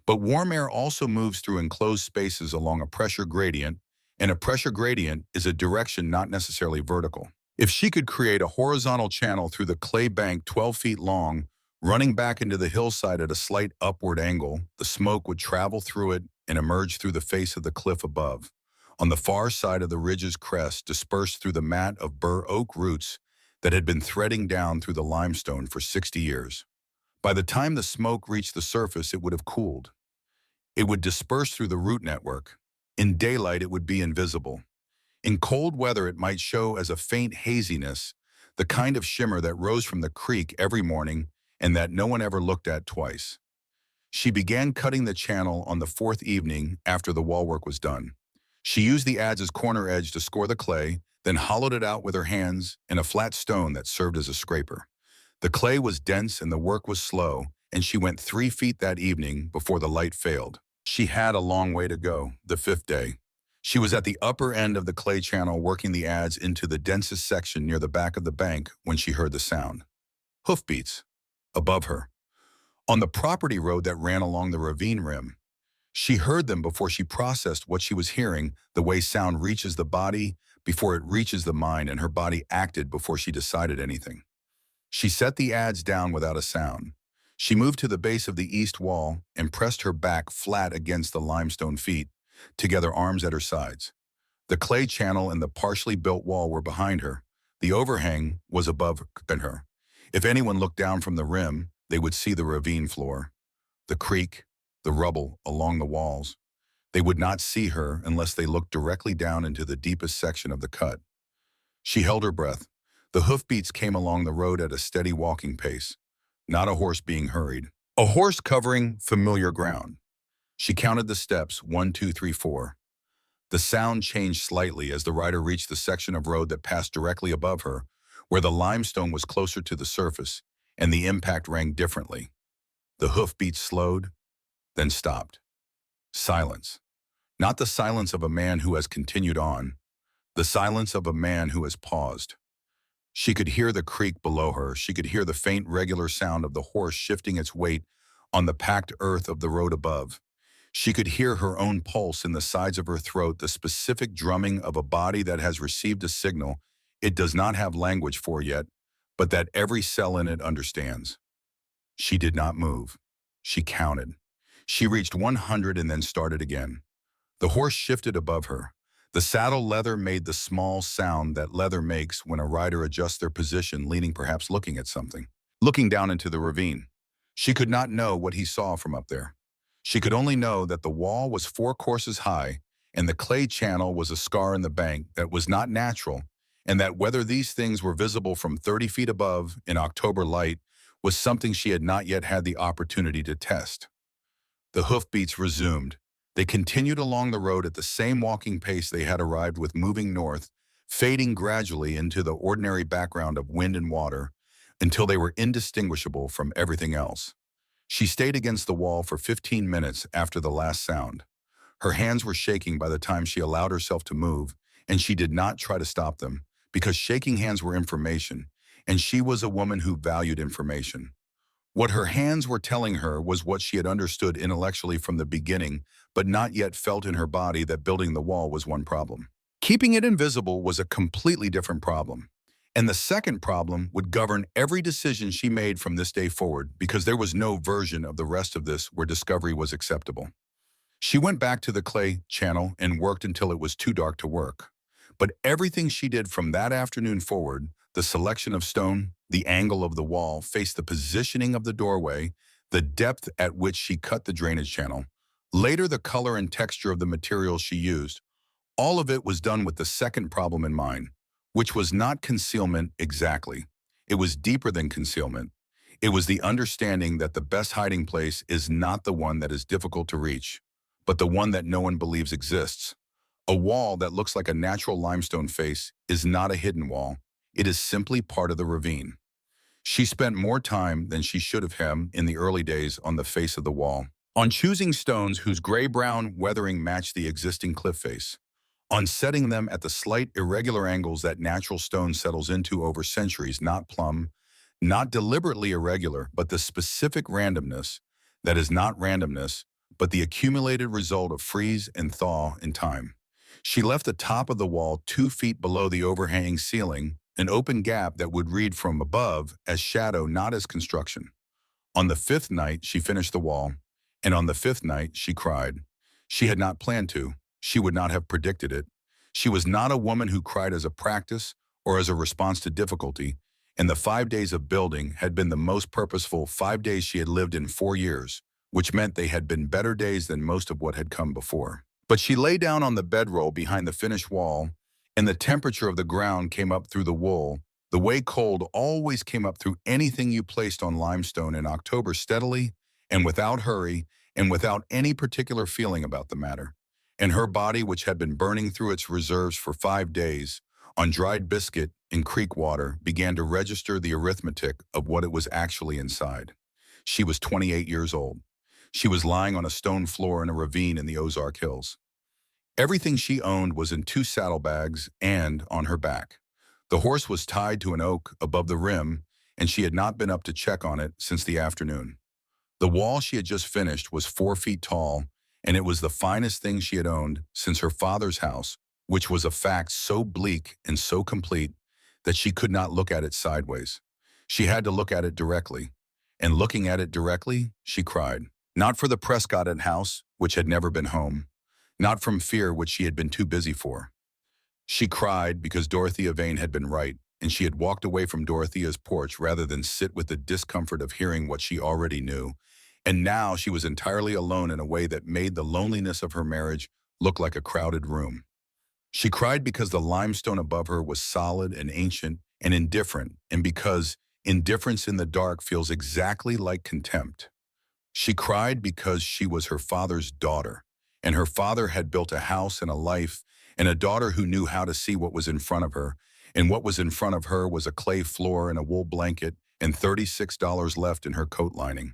[SPEAKER 1] But warm air also moves through enclosed spaces along a pressure gradient, and a pressure gradient is a direction not necessarily vertical. If she could create a horizontal channel through the clay bank 12 feet long, running back into the hillside at a slight upward angle, the smoke would travel through it and emerge through the face of the cliff above. On the far side of the ridge's crest, dispersed through the mat of bur oak roots that had been threading down through the limestone for 60 years. By the time the smoke reached the surface, it would have cooled. It would disperse through the root network. In daylight, it would be invisible. In cold weather, it might show as a faint haziness, the kind of shimmer that rose from the creek every morning and that no one ever looked at twice. She began cutting the channel on the fourth evening after the wall work was done. She used the adze's corner edge to score the clay, then hollowed it out with her hands in a flat stone that served as a scraper. The clay was dense and the work was slow, and she went 3 feet that evening before the light failed. She had a long way to go, the fifth day. She was at the upper end of the clay channel working the adze into the densest section near the back of the bank when she heard the sound. Hoofbeats. Above her. On the property road that ran along the ravine rim. She heard them before she processed what she was hearing, the way sound reaches the body before it reaches the mind, and her body acted before she decided anything. She set the adze down without a sound. She moved to the base of the east wall and pressed her back flat against the limestone feet, together arms at her sides. The clay channel and the partially built wall were behind her. The overhang was above her. If anyone looked down from the rim, they would see the ravine floor, the creek, the rubble along the walls. They would not see her unless they looked directly down into the deepest section of the cut. She held her breath. The hoofbeats came along the road at a steady walking pace, not a horse being hurried. A horse covering familiar ground. She counted the steps, 1, 2, 3, 4. The sound changed slightly as the rider reached the section of road that passed directly above her, where the limestone was closer to the surface, and the impact rang differently. The hoofbeats slowed, then stopped. Silence. Not the silence of a man who has continued on, the silence of a man who has paused. She could hear the creek below her. She could hear the faint, regular sound of the horse shifting its weight on the packed earth of the road above. She could hear her own pulse in the sides of her throat, the specific drumming of a body that has received a signal it does not have language for yet, but that every cell in it understands. She did not move. She counted. She reached 100 and then started again. The horse shifted above her. The saddle leather made the small sound that leather makes when a rider adjusts their position, leaning, perhaps looking at something. Looking down into the ravine. She could not know what he saw from up there. She could only know that the wall was 4 courses high and the clay channel was a scar in the bank that was not natural, and that whether these things were visible from 30 feet above in October light was something she had not yet had the opportunity to test. The hoofbeats resumed. They continued along the road at the same walking pace they had arrived with, moving north, fading gradually into the ordinary background of wind and water until they were indistinguishable from everything else. She stayed against the wall for 15 minutes after the last sound. Her hands were shaking by the time she allowed herself to move, and she did not try to stop them, because shaking hands were information, and she was a woman who valued information. What her hands were telling her was what she had understood intellectually from the beginning, but not yet felt in her body, that building the wall was one problem. Keeping it invisible was a completely different problem. And the second problem would govern every decision she made from this day forward, because there was no version of the rest of this where discovery was acceptable. She went back to the clay channel and worked until it was too dark to work. But everything she did from that afternoon forward, the selection of stone, the angle of the wall, faced the positioning of the doorway, the depth at which she cut the drainage channel, later the color and texture of the materials she used, all of it was done with the second problem in mind, which was not concealment exactly. It was deeper than concealment. It was the understanding that the best hiding place is not the one that is difficult to reach, but the one that no one believes exists. A wall that looks like a natural limestone face is not a hidden wall. It is simply part of the ravine. She spent more time than she should have in the early days on the face of the wall. On choosing stones whose gray-brown weathering matched the existing cliff face, on setting them at the slight irregular angles that natural stone settles into over centuries, not plumb, not deliberately irregular, but the specific randomness that is not randomness, but the accumulated result of freeze and thaw in time. She left the top of the wall 2 feet below the overhanging ceiling, an open gap that would read from above as shadow, not as construction. On the fifth night, she finished the wall, and on the fifth night, she cried. She had not planned to. She would not have predicted it. She was not a woman who cried as a practice or as a response to difficulty, and the 5 days of building had been the most purposeful 5 days she had lived in 4 years, which meant they had been better days than most of what had come before. But she lay down on the bedroll behind the finished wall, and the temperature of the ground came up through the wool, the way cold always came up through anything you placed on limestone in October, steadily and without hurry and without any particular feeling about the matter. And her body, which had been burning through its reserves for 5 days, on dried biscuit and creek water, began to register the arithmetic of what it was actually inside. She was 28 years old. She was lying on a stone floor in a ravine in the Ozark Hills. Everything she owned was in 2 saddlebags and on her back. The horse was tied to an oak above the rim, and she had not been up to check on it since the afternoon. The wall she had just finished was 4 feet tall, and it was the finest thing she had owned since her father's house, which was a fact so bleak and so complete that she could not look at it sideways. She had to look at it directly, and looking at it directly, she cried. Not for the Prescott house, which had never been home, not from fear, which she had been too busy for. She cried because Dorothea Vane had been right, and she had walked away from Dorothea's porch rather than sit with the discomfort of hearing what she already knew. And now she was entirely alone in a way that made the loneliness of her marriage look like a crowded room. She cried because the limestone above her was solid and ancient and indifferent, and because indifference in the dark feels exactly like contempt. She cried because she was her father's daughter, and her father had built a house and a life, and a daughter who knew how to see what was in front of her, and what was in front of her was a clay floor and a wool blanket and $36 left in her coat lining.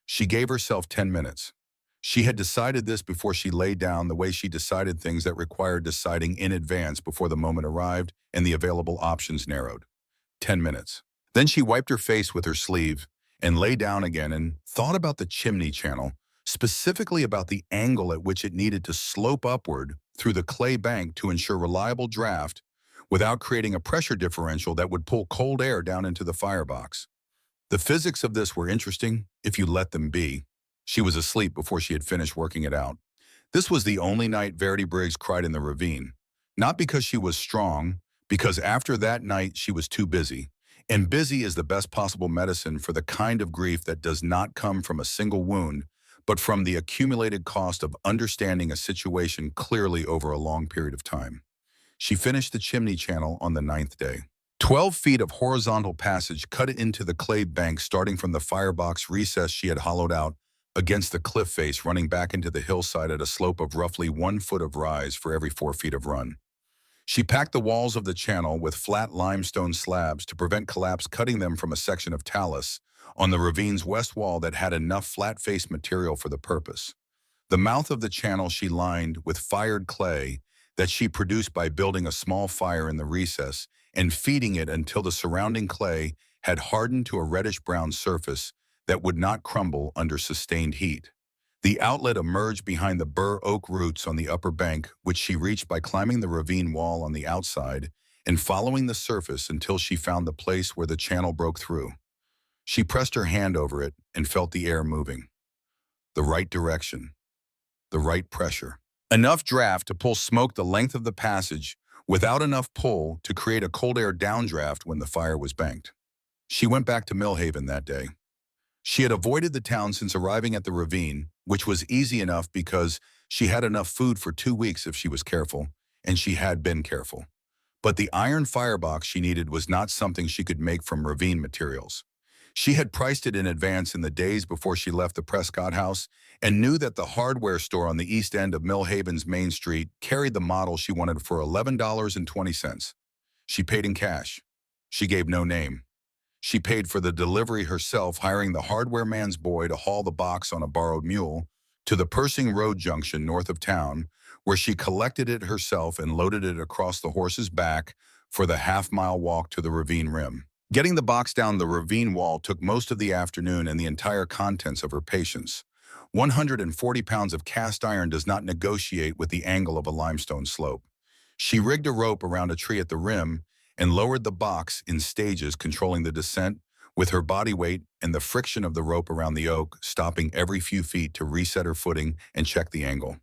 [SPEAKER 1] She gave herself 10 minutes. She had decided this before she lay down, the way she decided things that required deciding in advance before the moment arrived and the available options narrowed. 10 minutes. Then she wiped her face with her sleeve and lay down again and thought about the chimney channel, specifically about the angle at which it needed to slope upward through the clay bank to ensure reliable draft without creating a pressure differential that would pull cold air down into the firebox. The physics of this were interesting if you let them be. She was asleep before she had finished working it out. This was the only night Verity Briggs cried in the ravine. Not because she was strong, because after that night she was too busy. And busy is the best possible medicine for the kind of grief that does not come from a single wound, but from the accumulated cost of understanding a situation clearly over a long period of time. She finished the chimney channel on the 9th day. 12 feet of horizontal passage cut into the clay bank starting from the firebox recess she had hollowed out against the cliff face, running back into the hillside at a slope of roughly 1 foot of rise for every 4 feet of run. She packed the walls of the channel with flat limestone slabs to prevent collapse, cutting them from a section of talus on the ravine's west wall that had enough flat-faced material for the purpose. The mouth of the channel she lined with fired clay that she produced by building a small fire in the recess and feeding it until the surrounding clay had hardened to a reddish-brown surface that would not crumble under sustained heat. The outlet emerged behind the bur oak roots on the upper bank, which she reached by climbing the ravine wall on the outside and following the surface until she found the place where the channel broke through. She pressed her hand over it and felt the air moving. The right direction. The right pressure. Enough draft to pull smoke the length of the passage without enough pull to create a cold air downdraft when the fire was banked. She went back to Millhaven that day. She had avoided the town since arriving at the ravine, which was easy enough because she had enough food for 2 weeks if she was careful, and she had been careful. But the iron firebox she needed was not something she could make from ravine materials. She had priced it in advance in the days before she left the Prescott house and knew that the hardware store on the east end of Millhaven's Main Street carried the model she wanted for $11.20. She paid in cash. She gave no name. She paid for the delivery herself, hiring the hardware man's boy to haul the box on a borrowed mule to the Persing Road junction north of town, where she collected it herself and loaded it across the horse's back for the half-mile walk to the ravine rim. Getting the box down the ravine wall took most of the afternoon and the entire contents of her patience. 140 pounds of cast iron does not negotiate with the angle of a limestone slope. She rigged a rope around a tree at the rim and lowered the box in stages, controlling the descent with her body weight and the friction of the rope around the oak, stopping every few feet to reset her footing and check the angle.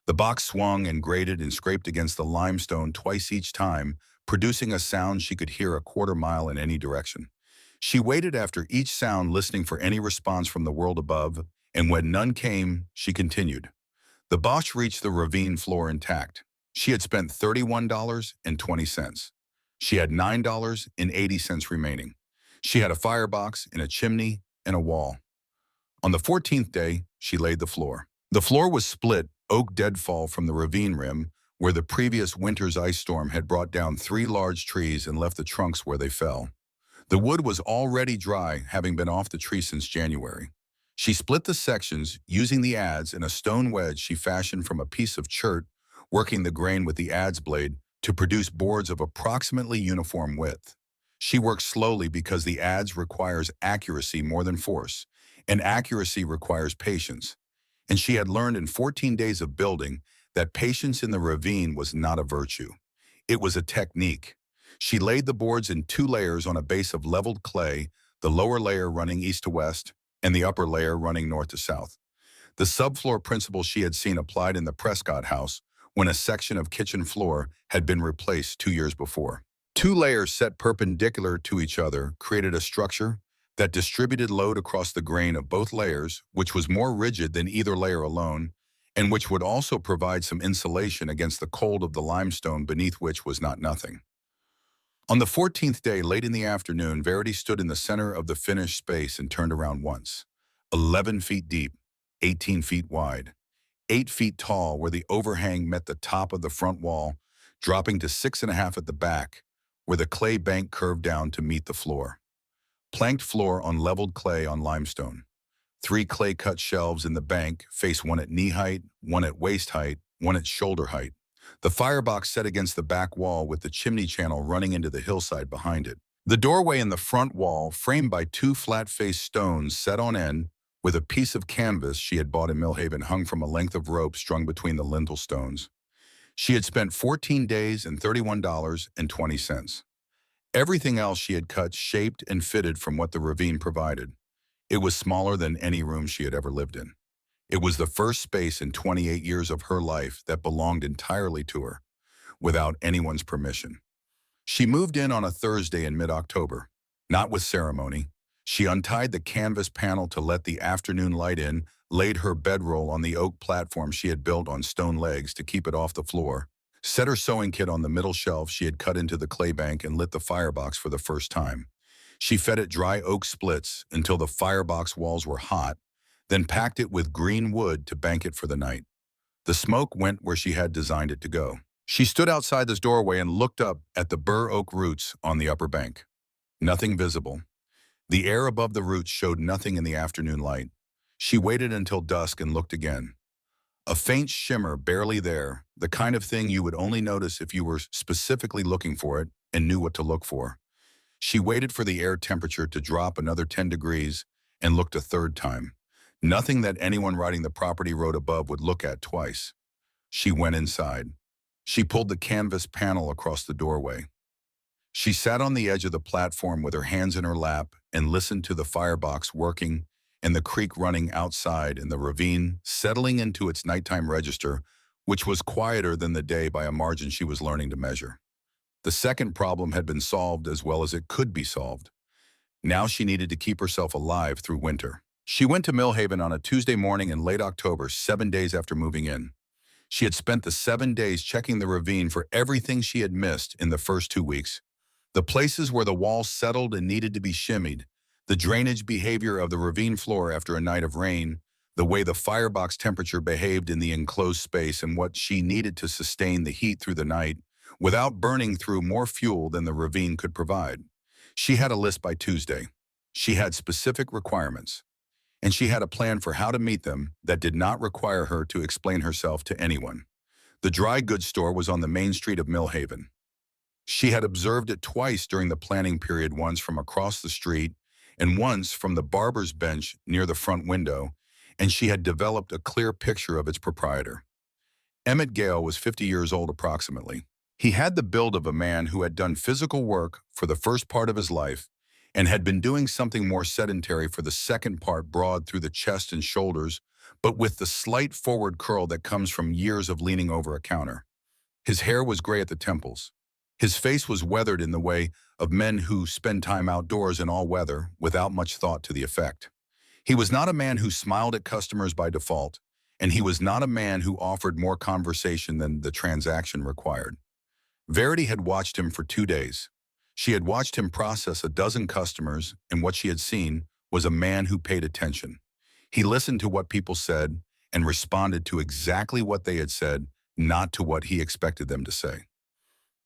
[SPEAKER 1] The box swung and grated and scraped against the limestone twice each time, producing a sound she could hear a quarter mile in any direction. She waited after each sound, listening for any response from the world above, and when none came, she continued. The box reached the ravine floor intact. She had spent $31.20. She had $9.80 remaining. She had a firebox and a chimney and a wall. On the 14th day, she laid the floor. The floor was split, oak deadfall from the ravine rim, where the previous winter's ice storm had brought down 3 large trees and left the trunks where they fell. The wood was already dry, having been off the tree since January. She split the sections using the adze and a stone wedge she fashioned from a piece of chert, working the grain with the adze blade to produce boards of approximately uniform width. She worked slowly because the adze requires accuracy more than force, and accuracy requires patience. And she had learned in 14 days of building that patience in the ravine was not a virtue. It was a technique. She laid the boards in 2 layers on a base of leveled clay, the lower layer running east to west, and the upper layer running north to south. The subfloor principle she had seen applied in the Prescott house when a section of kitchen floor had been replaced 2 years before. 2 layers set perpendicular to each other created a structure that distributed load across the grain of both layers, which was more rigid than either layer alone, and which would also provide some insulation against the cold of the limestone beneath, which was not nothing. On the 14th day, late in the afternoon, Verity stood in the center of the finished space and turned around once. 11 feet deep, 18 feet wide, 8 feet tall, where the overhang met the top of the front wall, dropping to 6.5 at the back, where the clay bank curved down to meet the floor. Planked floor on leveled clay on limestone. 3 clay-cut shelves in the bank, face one at knee height, one at waist height, one at shoulder height. The firebox set against the back wall with the chimney channel running into the hillside behind it. The doorway in the front wall, framed by 2 flat-faced stones set on end, with a piece of canvas she had bought in Millhaven hung from a length of rope strung between the lintel stones. She had spent 14 days and $31.20. Everything else she had cut, shaped, and fitted from what the ravine provided. It was smaller than any room she had ever lived in. It was the first space in 28 years of her life that belonged entirely to her, without anyone's permission. She moved in on a Thursday in mid-October, not with ceremony. She untied the canvas panel to let the afternoon light in, laid her bedroll on the oak platform she had built on stone legs to keep it off the floor, set her sewing kit on the middle shelf she had cut into the clay bank, and lit the firebox for the first time. She fed it dry oak splits until the firebox walls were hot, then packed it with green wood to bank it for the night. The smoke went where she had designed it to go. She stood outside this doorway and looked up at the bur oak roots on the upper bank. Nothing visible. The air above the roots showed nothing in the afternoon light. She waited until dusk and looked again. A faint shimmer barely there, the kind of thing you would only notice if you were specifically looking for it and knew what to look for. She waited for the air temperature to drop another 10 degrees and looked a third time. Nothing that anyone riding the property road above would look at twice. She went inside. She pulled the canvas panel across the doorway. She sat on the edge of the platform with her hands in her lap and listened to the firebox working and the creek running outside and the ravine settling into its nighttime register, which was quieter than the day by a margin she was learning to measure. The second problem had been solved as well as it could be solved. Now she needed to keep herself alive through winter. She went to Millhaven on a Tuesday morning in late October, 7 days after moving in. She had spent the 7 days checking the ravine for everything she had missed in the first 2 weeks. The places where the walls settled and needed to be shimmied, the drainage behavior of the ravine floor after a night of rain, the way the firebox temperature behaved in the enclosed space, and what she needed to sustain the heat through the night without burning through more fuel than the ravine could provide. She had a list by Tuesday. She had specific requirements, and she had a plan for how to meet them that did not require her to explain herself to anyone. The dry goods store was on the main street of Millhaven. She had observed it twice during the planning period, once from across the street and once from the barber's bench near the front window, and she had developed a clear picture of its proprietor. Emmett Gale was 50 years old approximately. He had the build of a man who had done physical work for the first part of his life and had been doing something more sedentary for the second part, broad through the chest and shoulders, but with the slight forward curl that comes from years of leaning over a counter. His hair was gray at the temples. His face was weathered in the way of men who spend time outdoors in all weather without much thought to the effect. He was not a man who smiled at customers by default, and he was not a man who offered more conversation than the transaction required. Verity had watched him for 2 days. She had watched him process a dozen customers, and what she had seen was a man who paid attention. He listened to what people said and responded to exactly what they had said, not to what he expected them to say.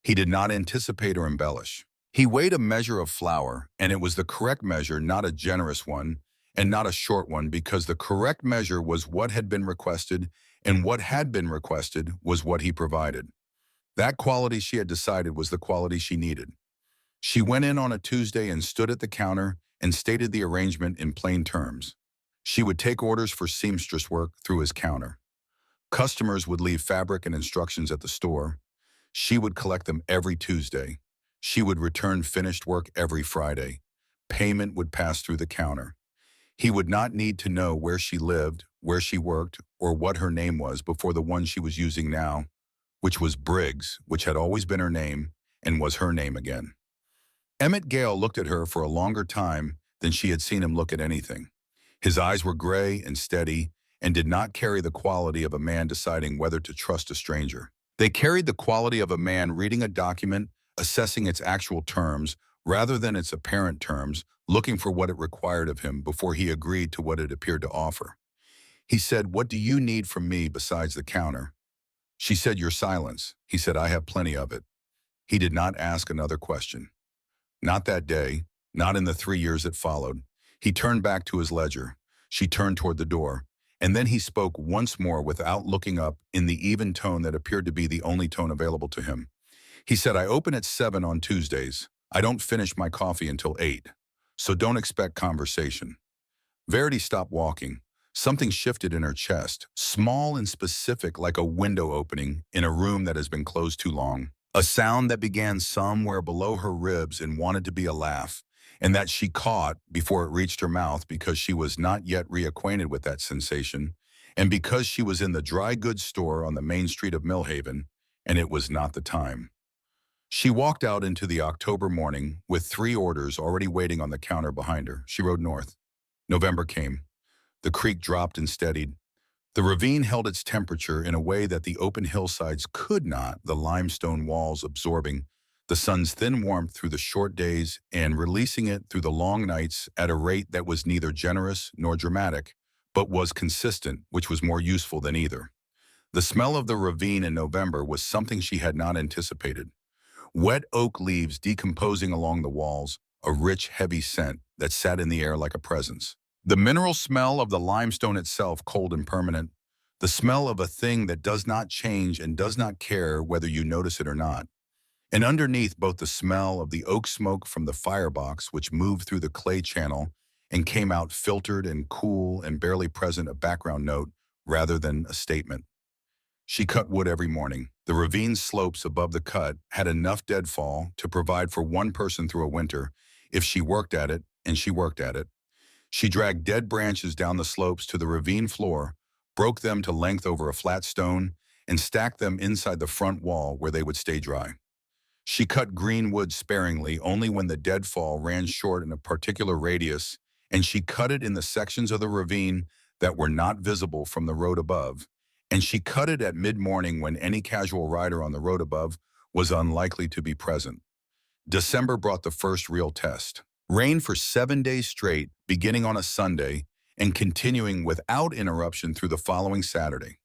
[SPEAKER 1] He did not anticipate or embellish. He weighed a measure of flour, and it was the correct measure, not a generous one, and not a short one, because the correct measure was what had been requested, and what had been requested was what he provided. That quality, she had decided, was the quality she needed. She went in on a Tuesday and stood at the counter and stated the arrangement in plain terms. She would take orders for seamstress work through his counter. Customers would leave fabric and instructions at the store. She would collect them every Tuesday. She would return finished work every Friday. Payment would pass through the counter. He would not need to know where she lived, where she worked, or what her name was before the one she was using now, which was Briggs, which had always been her name and was her name again. Emmett Gale looked at her for a longer time than she had seen him look at anything. His eyes were gray and steady and did not carry the quality of a man deciding whether to trust a stranger. They carried the quality of a man reading a document, assessing its actual terms rather than its apparent terms, looking for what it required of him before he agreed to what it appeared to offer. He said, "What do you need from me besides the counter?" She said, "Your silence." He said, "I have plenty of it." He did not ask another question. Not that day, not in the 3 years that followed. He turned back to his ledger. She turned toward the door. And then he spoke once more without looking up, in the even tone that appeared to be the only tone available to him. He said, "I open at 7 on Tuesdays. I don't finish my coffee until 8. So don't expect conversation." Verity stopped walking. Something shifted in her chest, small and specific, like a window opening in a room that has been closed too long. A sound that began somewhere below her ribs and wanted to be a laugh, and that she caught before it reached her mouth because she was not yet reacquainted with that sensation, and because she was in the dry goods store on the main street of Millhaven, and it was not the time. She walked out into the October morning with 3 orders already waiting on the counter behind her. She rode north. November came. The creek dropped and steadied. The ravine held its temperature in a way that the open hillsides could not, the limestone walls absorbing the sun's thin warmth through the short days and releasing it through the long nights at a rate that was neither generous nor dramatic, but was consistent, which was more useful than either. The smell of the ravine in November was something she had not anticipated. Wet oak leaves decomposing along the walls, a rich, heavy scent that sat in the air like a presence. The mineral smell of the limestone itself, cold and permanent. The smell of a thing that does not change and does not care whether you notice it or not. And underneath both the smell of the oak smoke from the firebox, which moved through the clay channel and came out filtered and cool and barely present, a background note rather than a statement. She cut wood every morning. The ravine slopes above the cut had enough deadfall to provide for one person through a winter if she worked at it, and she worked at it. She dragged dead branches down the slopes to the ravine floor, broke them to length over a flat stone, and stacked them inside the front wall where they would stay dry. She cut green wood sparingly only when the deadfall ran short in a particular radius, and she cut it in the sections of the ravine that were not visible from the road above, and she cut it at mid-morning when any casual rider on the road above was unlikely to be present. December brought the first real test. Rain for 7 days straight, beginning on a Sunday and continuing without interruption through the following Saturday.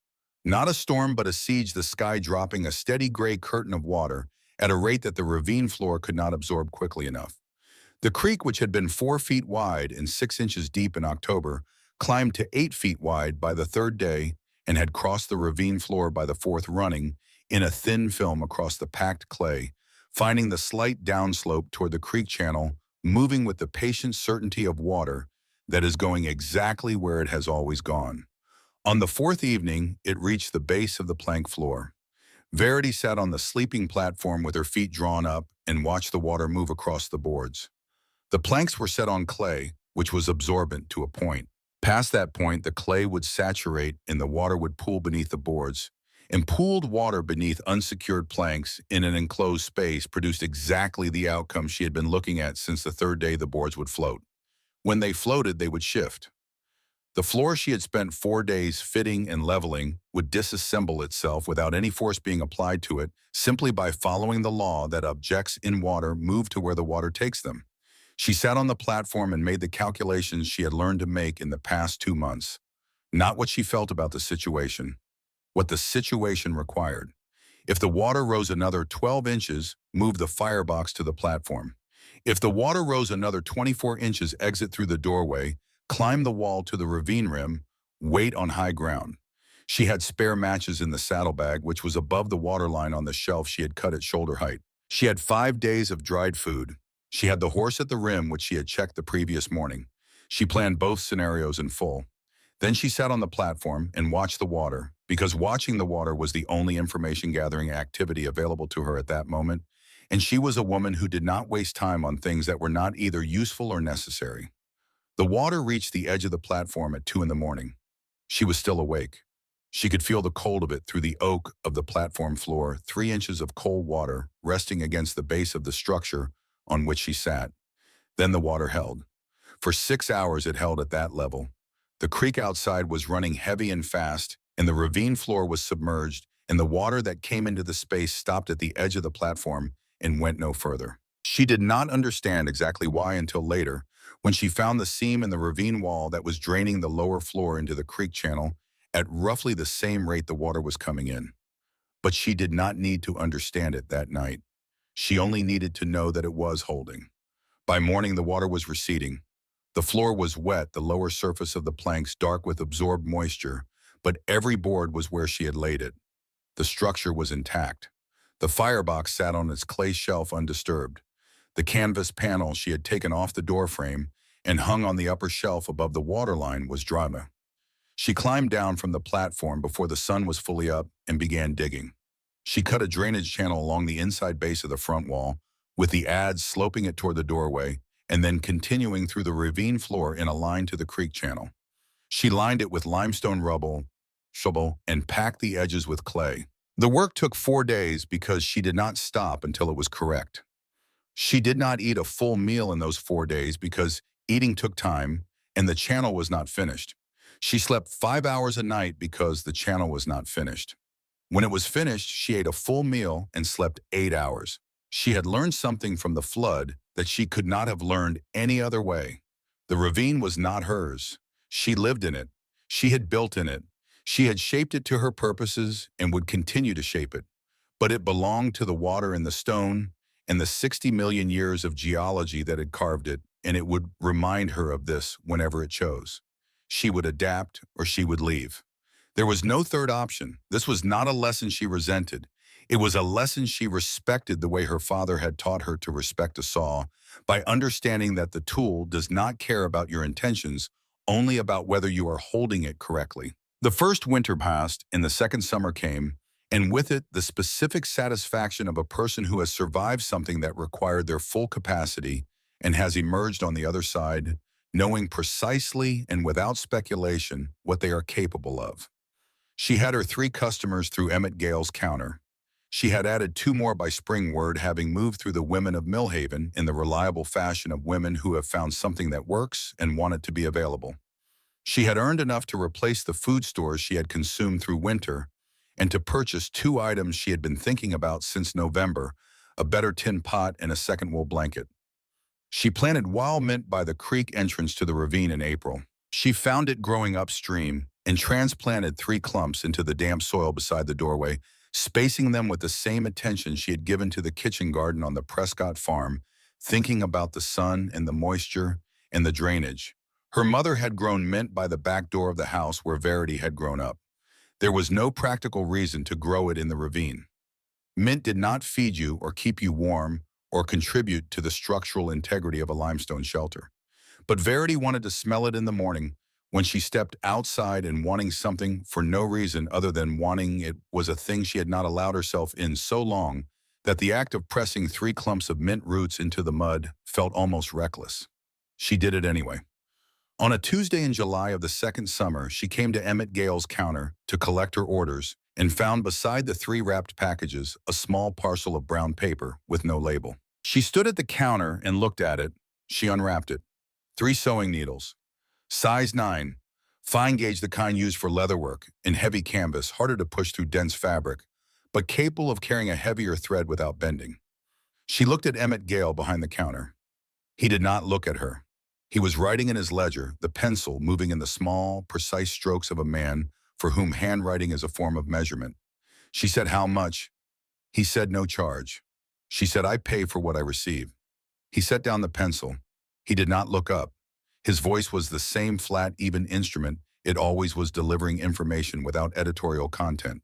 [SPEAKER 1] Not a storm, but a siege, the sky dropping a steady gray curtain of water at a rate that the ravine floor could not absorb quickly enough. The creek, which had been 4 feet wide and 6 inches deep in October, climbed to 8 feet wide by the third day and had crossed the ravine floor by the fourth running in a thin film across the packed clay, finding the slight downslope toward the creek channel, moving with the patient certainty of water that is going exactly where it has always gone. On the fourth evening, it reached the base of the plank floor. Verity sat on the sleeping platform with her feet drawn up and watched the water move across the boards. The planks were set on clay, which was absorbent to a point. Past that point, the clay would saturate and the water would pool beneath the boards. And pooled water beneath unsecured planks in an enclosed space produced exactly the outcome she had been looking at since the third day the boards would float. When they floated, they would shift. The floor she had spent 4 days fitting and leveling would disassemble itself without any force being applied to it, simply by following the law that objects in water move to where the water takes them. She sat on the platform and made the calculations she had learned to make in the past 2 months. Not what she felt about the situation, what the situation required. If the water rose another 12 inches, move the firebox to the platform. If the water rose another 24 inches, exit through the doorway, climb the wall to the ravine rim, wait on high ground. She had spare matches in the saddlebag, which was above the waterline on the shelf she had cut at shoulder height. She had 5 days of dried food. She had the horse at the rim, which she had checked the previous morning. She planned both scenarios in full. Then she sat on the platform and watched the water, because watching the water was the only information-gathering activity available to her at that moment, and she was a woman who did not waste time on things that were not either useful or necessary. The water reached the edge of the platform at 2 in the morning. She was still awake. She could feel the cold of it through the oak of the platform floor, 3 inches of cold water resting against the base of the structure on which she sat. Then the water held. For 6 hours it held at that level. The creek outside was running heavy and fast, and the ravine floor was submerged, and the water that came into the space stopped at the edge of the platform and went no further. She did not understand exactly why until later, when she found the seam in the ravine wall that was draining the lower floor into the creek channel at roughly the same rate the water was coming in. But she did not need to understand it that night. She only needed to know that it was holding. By morning, the water was receding. The floor was wet, the lower surface of the planks dark with absorbed moisture, but every board was where she had laid it. The structure was intact. The firebox sat on its clay shelf undisturbed. The canvas panel she had taken off the doorframe and hung on the upper shelf above the waterline was dry. She climbed down from the platform before the sun was fully up and began digging. She cut a drainage channel along the inside base of the front wall, with the adze sloping it toward the doorway, and then continuing through the ravine floor in a line to the creek channel. She lined it with limestone rubble, and packed the edges with clay. The work took 4 days because she did not stop until it was correct. She did not eat a full meal in those 4 days because eating took time and the channel was not finished. She slept 5 hours a night because the channel was not finished. When it was finished, she ate a full meal and slept 8 hours. She had learned something from the flood that she could not have learned any other way. The ravine was not hers. She lived in it. She had built in it. She had shaped it to her purposes and would continue to shape it. But it belonged to the water and the stone and the 60 million years of geology that had carved it, and it would remind her of this whenever it chose. She would adapt or she would leave. There was no third option. This was not a lesson she resented. It was a lesson she respected the way her father had taught her to respect a saw, by understanding that the tool does not care about your intentions, only about whether you are holding it correctly. The first winter passed and the second summer came, and with it the specific satisfaction of a person who has survived something that required their full capacity and has emerged on the other side, knowing precisely and without speculation what they are capable of. She had her 3 customers through Emmett Gale's counter. She had added 2 more by spring word, having moved through the women of Millhaven in the reliable fashion of women who have found something that works and want it to be available. She had earned enough to replace the food stores she had consumed through winter and to purchase 2 items she had been thinking about since November, a better tin pot and a second wool blanket. She planted wild mint by the creek entrance to the ravine in April. She found it growing upstream and transplanted 3 clumps into the damp soil beside the doorway, spacing them with the same attention she had given to the kitchen garden on the Prescott farm, thinking about the sun and the moisture and the drainage. Her mother had grown mint by the back door of the house where Verity had grown up. There was no practical reason to grow it in the ravine. Mint did not feed you or keep you warm or contribute to the structural integrity of a limestone shelter. But Verity wanted to smell it in the morning when she stepped outside, and wanting something for no reason other than wanting it was a thing she had not allowed herself in so long that the act of pressing 3 clumps of mint roots into the mud felt almost reckless. She did it anyway. On a Tuesday in July of the second summer, she came to Emmett Gale's counter to collect her orders and found beside the 3 wrapped packages a small parcel of brown paper with no label. She stood at the counter and looked at it. She unwrapped it. 3 sewing needles. Size 9. Fine gauge, the kind used for leatherwork in heavy canvas, harder to push through dense fabric, but capable of carrying a heavier thread without bending. She looked at Emmett Gale behind the counter. He did not look at her. He was writing in his ledger, the pencil moving in the small, precise strokes of a man for whom handwriting is a form of measurement. She said, "How much?" He said, "No charge." She said, "I pay for what I receive." He set down the pencil. He did not look up. His voice was the same flat, even instrument it always was, delivering information without editorial content.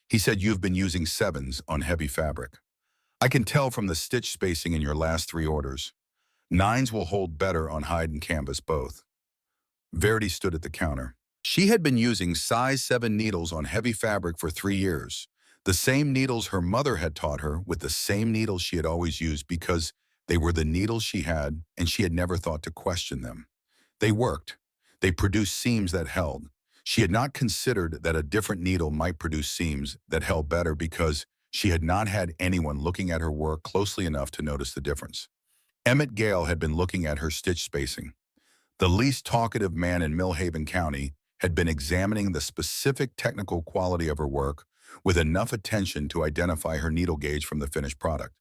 [SPEAKER 1] He said, "You've been using 7s on heavy fabric. I can tell from the stitch spacing in your last 3 orders. 9s will hold better on hide and canvas both." Verity stood at the counter. She had been using size 7 needles on heavy fabric for 3 years. The same needles her mother had taught her, with the same needles she had always used because they were the needles she had, and she had never thought to question them. They worked. They produced seams that held. She had not considered that a different needle might produce seams that held better because she had not had anyone looking at her work closely enough to notice the difference. Emmett Gale had been looking at her stitch spacing. The least talkative man in Millhaven County had been examining the specific technical quality of her work with enough attention to identify her needle gauge from the finished product.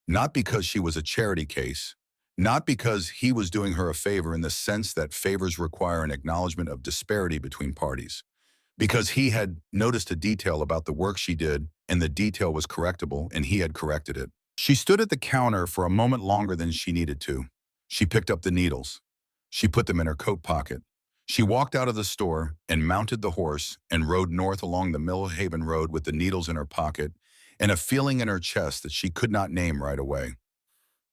[SPEAKER 1] Not because she was a charity case, not because he was doing her a favor in the sense that favors require an acknowledgement of disparity between parties, because he had noticed a detail about the work she did and the detail was correctable and he had corrected it. She stood at the counter for a moment longer than she needed to. She picked up the needles. She put them in her coat pocket. She walked out of the store and mounted the horse and rode north along the Millhaven Road with the needles in her pocket and a feeling in her chest that she could not name right away.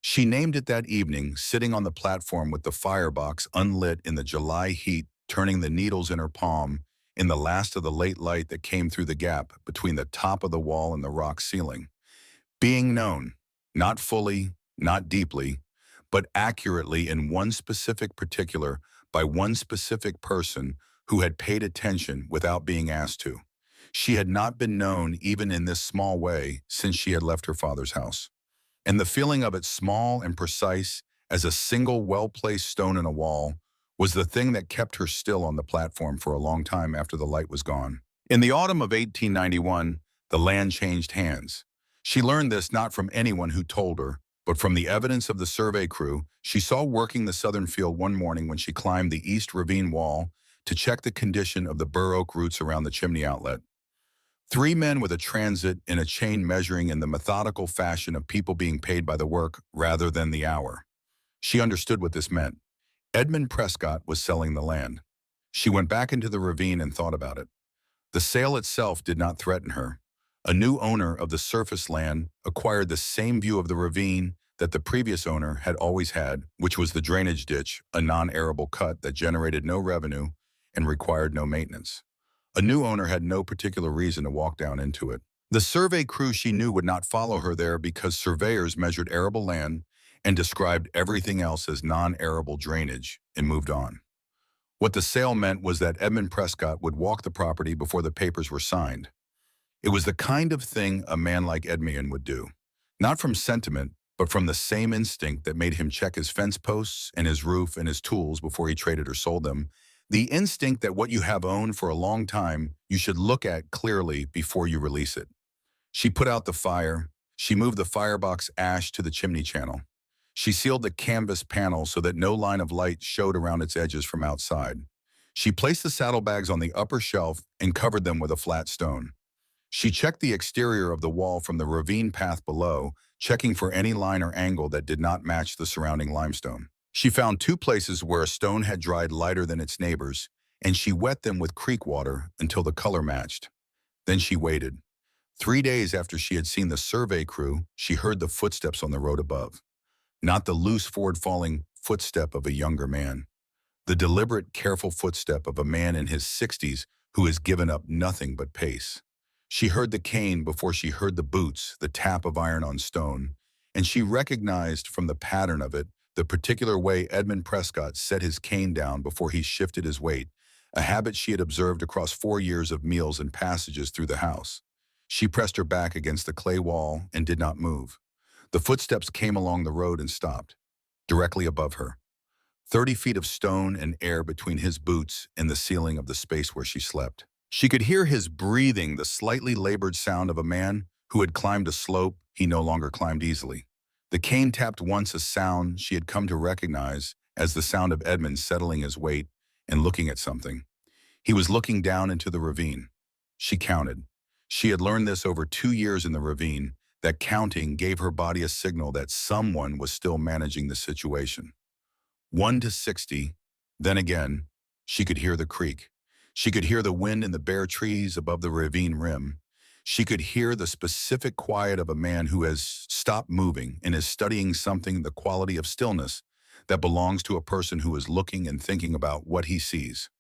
[SPEAKER 1] She named it that evening, sitting on the platform with the firebox unlit in the July heat, turning the needles in her palm in the last of the late light that came through the gap between the top of the wall and the rock ceiling. Being known, not fully, not deeply, but accurately in one specific particular by one specific person who had paid attention without being asked to. She had not been known even in this small way since she had left her father's house. And the feeling of it, small and precise as a single well-placed stone in a wall, was the thing that kept her still on the platform for a long time after the light was gone. In the autumn of 1891, the land changed hands. She learned this not from anyone who told her, but from the evidence of the survey crew she saw working the southern field one morning when she climbed the east ravine wall to check the condition of the bur oak roots around the chimney outlet. 3 men with a transit in a chain measuring in the methodical fashion of people being paid by the work rather than the hour. She understood what this meant. Edmund Prescott was selling the land. She went back into the ravine and thought about it. The sale itself did not threaten her. A new owner of the surface land acquired the same view of the ravine that the previous owner had always had, which was the drainage ditch, a non-arable cut that generated no revenue and required no maintenance. A new owner had no particular reason to walk down into it. The survey crew she knew would not follow her there because surveyors measured arable land and described everything else as non-arable drainage and moved on. What the sale meant was that Edmund Prescott would walk the property before the papers were signed. It was the kind of thing a man like Edmund would do, not from sentiment, but from the same instinct that made him check his fence posts and his roof and his tools before he traded or sold them. The instinct that what you have owned for a long time, you should look at clearly before you release it. She put out the fire. She moved the firebox ash to the chimney channel. She sealed the canvas panel so that no line of light showed around its edges from outside. She placed the saddlebags on the upper shelf and covered them with a flat stone. She checked the exterior of the wall from the ravine path below, checking for any line or angle that did not match the surrounding limestone. She found two places where a stone had dried lighter than its neighbors, and she wet them with creek water until the color matched. Then she waited. 3 days after she had seen the survey crew, she heard the footsteps on the road above. Not the loose forward-falling footstep of a younger man. The deliberate, careful footstep of a man in his 60s who has given up nothing but pace. She heard the cane before she heard the boots, the tap of iron on stone, and she recognized from the pattern of it the particular way Edmund Prescott set his cane down before he shifted his weight, a habit she had observed across 4 years of meals and passages through the house. She pressed her back against the clay wall and did not move. The footsteps came along the road and stopped, directly above her. 30 feet of stone and air between his boots and the ceiling of the space where she slept. She could hear his breathing, the slightly labored sound of a man who had climbed a slope he no longer climbed easily. The cane tapped once, a sound she had come to recognize as the sound of Edmund settling his weight and looking at something. He was looking down into the ravine. She counted. She had learned this over 2 years in the ravine, that counting gave her body a signal that someone was still managing the situation. 1 to 60, then again, she could hear the creek. She could hear the wind in the bare trees above the ravine rim. She could hear the specific quiet of a man who has stopped moving and is studying something, the quality of stillness that belongs to a person who is looking and thinking about what he sees.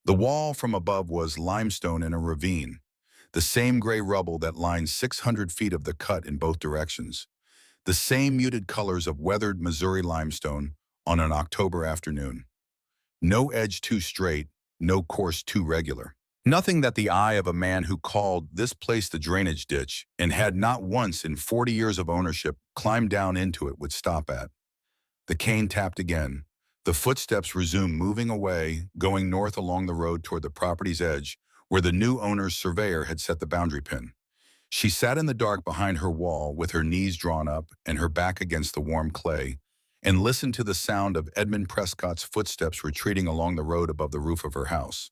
[SPEAKER 1] The wall from above was limestone in a ravine, the same gray rubble that lined 600 feet of the cut in both directions, the same muted colors of weathered Missouri limestone on an October afternoon. No edge too straight, no course too regular. Nothing that the eye of a man who called this place the drainage ditch and had not once in 40 years of ownership climbed down into it would stop at. The cane tapped again. The footsteps resumed moving away, going north along the road toward the property's edge, where the new owner's surveyor had set the boundary pin. She sat in the dark behind her wall with her knees drawn up and her back against the warm clay, and listened to the sound of Edmund Prescott's footsteps retreating along the road above the roof of her house.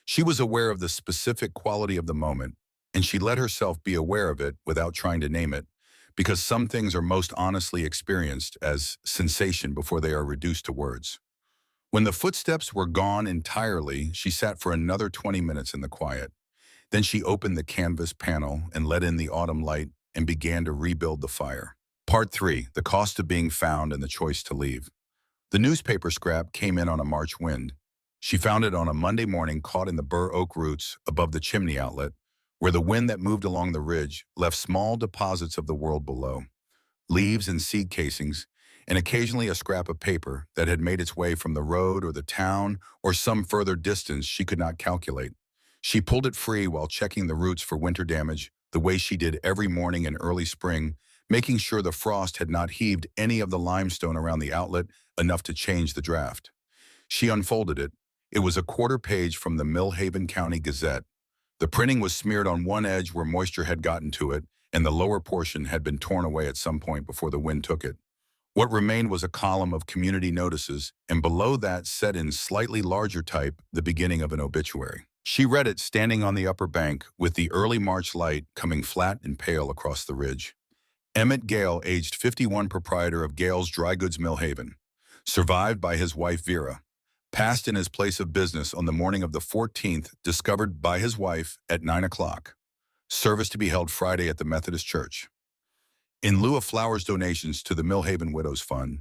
[SPEAKER 1] She was aware of the specific quality of the moment, and she let herself be aware of it without trying to name it, because some things are most honestly experienced as sensation before they are reduced to words. When the footsteps were gone entirely, she sat for another 20 minutes in the quiet. Then she opened the canvas panel and let in the autumn light and began to rebuild the fire. Part 3, the cost of being found and the choice to leave. The newspaper scrap came in on a March wind. She found it on a Monday morning caught in the bur oak roots above the chimney outlet, where the wind that moved along the ridge left small deposits of the world below. Leaves and seed casings, and occasionally a scrap of paper that had made its way from the road or the town or some further distance she could not calculate. She pulled it free while checking the roots for winter damage, the way she did every morning in early spring, making sure the frost had not heaved any of the limestone around the outlet enough to change the draft. She unfolded it. It was a quarter page from the Millhaven County Gazette. The printing was smeared on one edge where moisture had gotten to it, and the lower portion had been torn away at some point before the wind took it. What remained was a column of community notices, and below that, set in slightly larger type, the beginning of an obituary. She read it standing on the upper bank, with the early March light coming flat and pale across the ridge. Emmett Gale, aged 51, proprietor of Gale's Dry Goods Millhaven, survived by his wife Vera, passed in his place of business on the morning of the 14th, discovered by his wife at 9 o'clock. Service to be held Friday at the Methodist Church. In lieu of flowers donations to the Millhaven Widows Fund,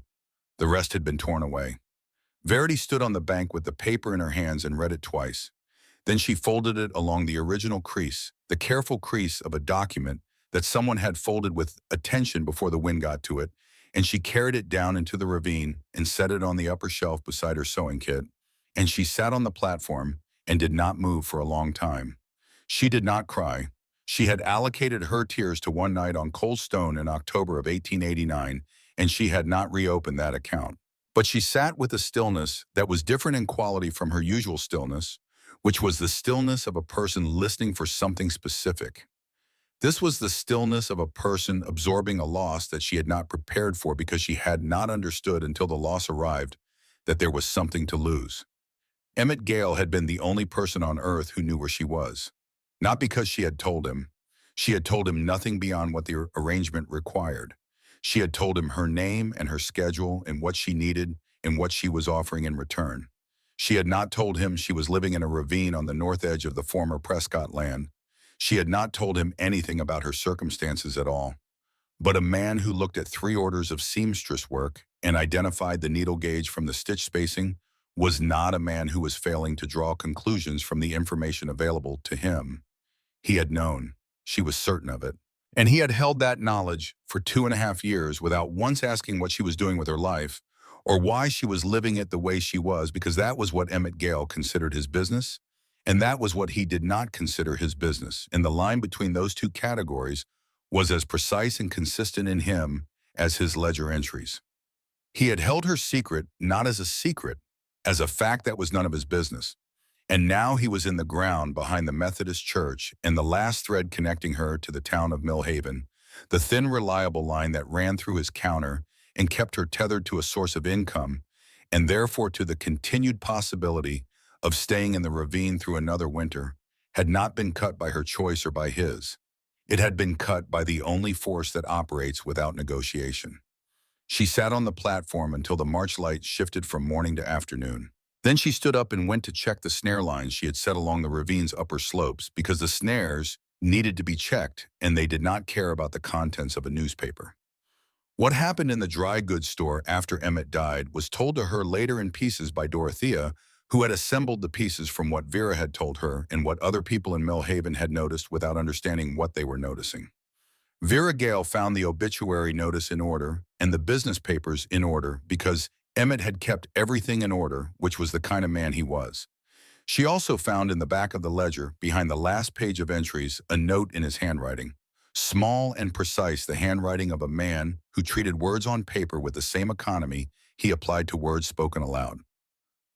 [SPEAKER 1] the rest had been torn away. Verity stood on the bank with the paper in her hands and read it twice. Then she folded it along the original crease, the careful crease of a document that someone had folded with attention before the wind got to it, and she carried it down into the ravine and set it on the upper shelf beside her sewing kit, and she sat on the platform and did not move for a long time. She did not cry. She had allocated her tears to one night on Cold Stone in October of 1889, and she had not reopened that account. But she sat with a stillness that was different in quality from her usual stillness, which was the stillness of a person listening for something specific. This was the stillness of a person absorbing a loss that she had not prepared for because she had not understood until the loss arrived that there was something to lose. Emmett Gale had been the only person on earth who knew where she was. Not because she had told him. She had told him nothing beyond what the arrangement required. She had told him her name and her schedule and what she needed and what she was offering in return. She had not told him she was living in a ravine on the north edge of the former Prescott land. She had not told him anything about her circumstances at all. But a man who looked at 3 orders of seamstress work and identified the needle gauge from the stitch spacing was not a man who was failing to draw conclusions from the information available to him. He had known. She was certain of it. And he had held that knowledge for 2.5 years without once asking what she was doing with her life or why she was living it the way she was, because that was what Emmett Gale considered his business, and that was what he did not consider his business. And the line between those two categories was as precise and consistent in him as his ledger entries. He had held her secret not as a secret, as a fact that was none of his business. And now he was in the ground behind the Methodist church and the last thread connecting her to the town of Millhaven, the thin, reliable line that ran through his counter and kept her tethered to a source of income, and therefore to the continued possibility of staying in the ravine through another winter, had not been cut by her choice or by his. It had been cut by the only force that operates without negotiation. She sat on the platform until the March light shifted from morning to afternoon. Then she stood up and went to check the snare lines she had set along the ravine's upper slopes, because the snares needed to be checked and they did not care about the contents of a newspaper. What happened in the dry goods store after Emmett died was told to her later in pieces by Dorothea, who had assembled the pieces from what Vera had told her and what other people in Millhaven had noticed without understanding what they were noticing. Vera Gale found the obituary notice in order and the business papers in order because Emmett had kept everything in order, which was the kind of man he was. She also found in the back of the ledger, behind the last page of entries, a note in his handwriting. Small and precise, the handwriting of a man who treated words on paper with the same economy he applied to words spoken aloud.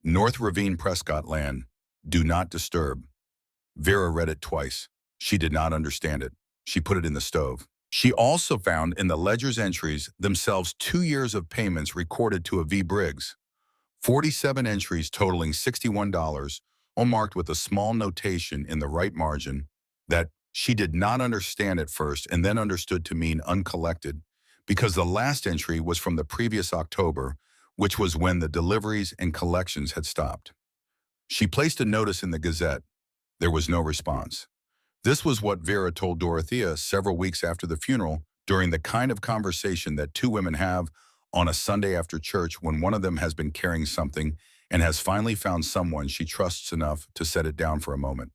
[SPEAKER 1] North Ravine Prescott land, do not disturb. Vera read it twice. She did not understand it. She put it in the stove. She also found in the ledger's entries themselves 2 years of payments recorded to a V. Briggs. 47 entries totaling $61, all marked with a small notation in the right margin that she did not understand at first and then understood to mean uncollected, because the last entry was from the previous October, which was when the deliveries and collections had stopped. She placed a notice in the Gazette. There was no response. This was what Vera told Dorothea several weeks after the funeral, during the kind of conversation that two women have on a Sunday after church when one of them has been carrying something and has finally found someone she trusts enough to set it down for a moment.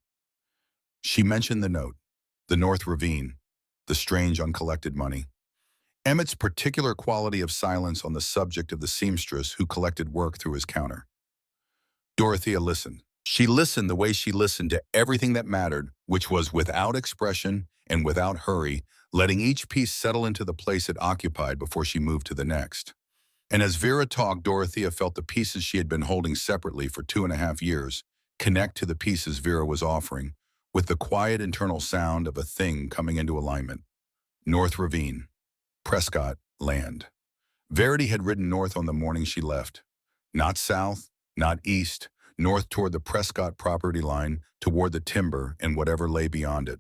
[SPEAKER 1] She mentioned the note, the North Ravine, the strange uncollected money. Emmett's particular quality of silence on the subject of the seamstress who collected work through his counter. Dorothea listened. She listened the way she listened to everything that mattered, which was without expression and without hurry, letting each piece settle into the place it occupied before she moved to the next. And as Vera talked, Dorothea felt the pieces she had been holding separately for 2.5 years connect to the pieces Vera was offering, with the quiet internal sound of a thing coming into alignment. North Ravine, Prescott land. Verity had ridden north on the morning she left. Not south, not east, north toward the Prescott property line, toward the timber and whatever lay beyond it.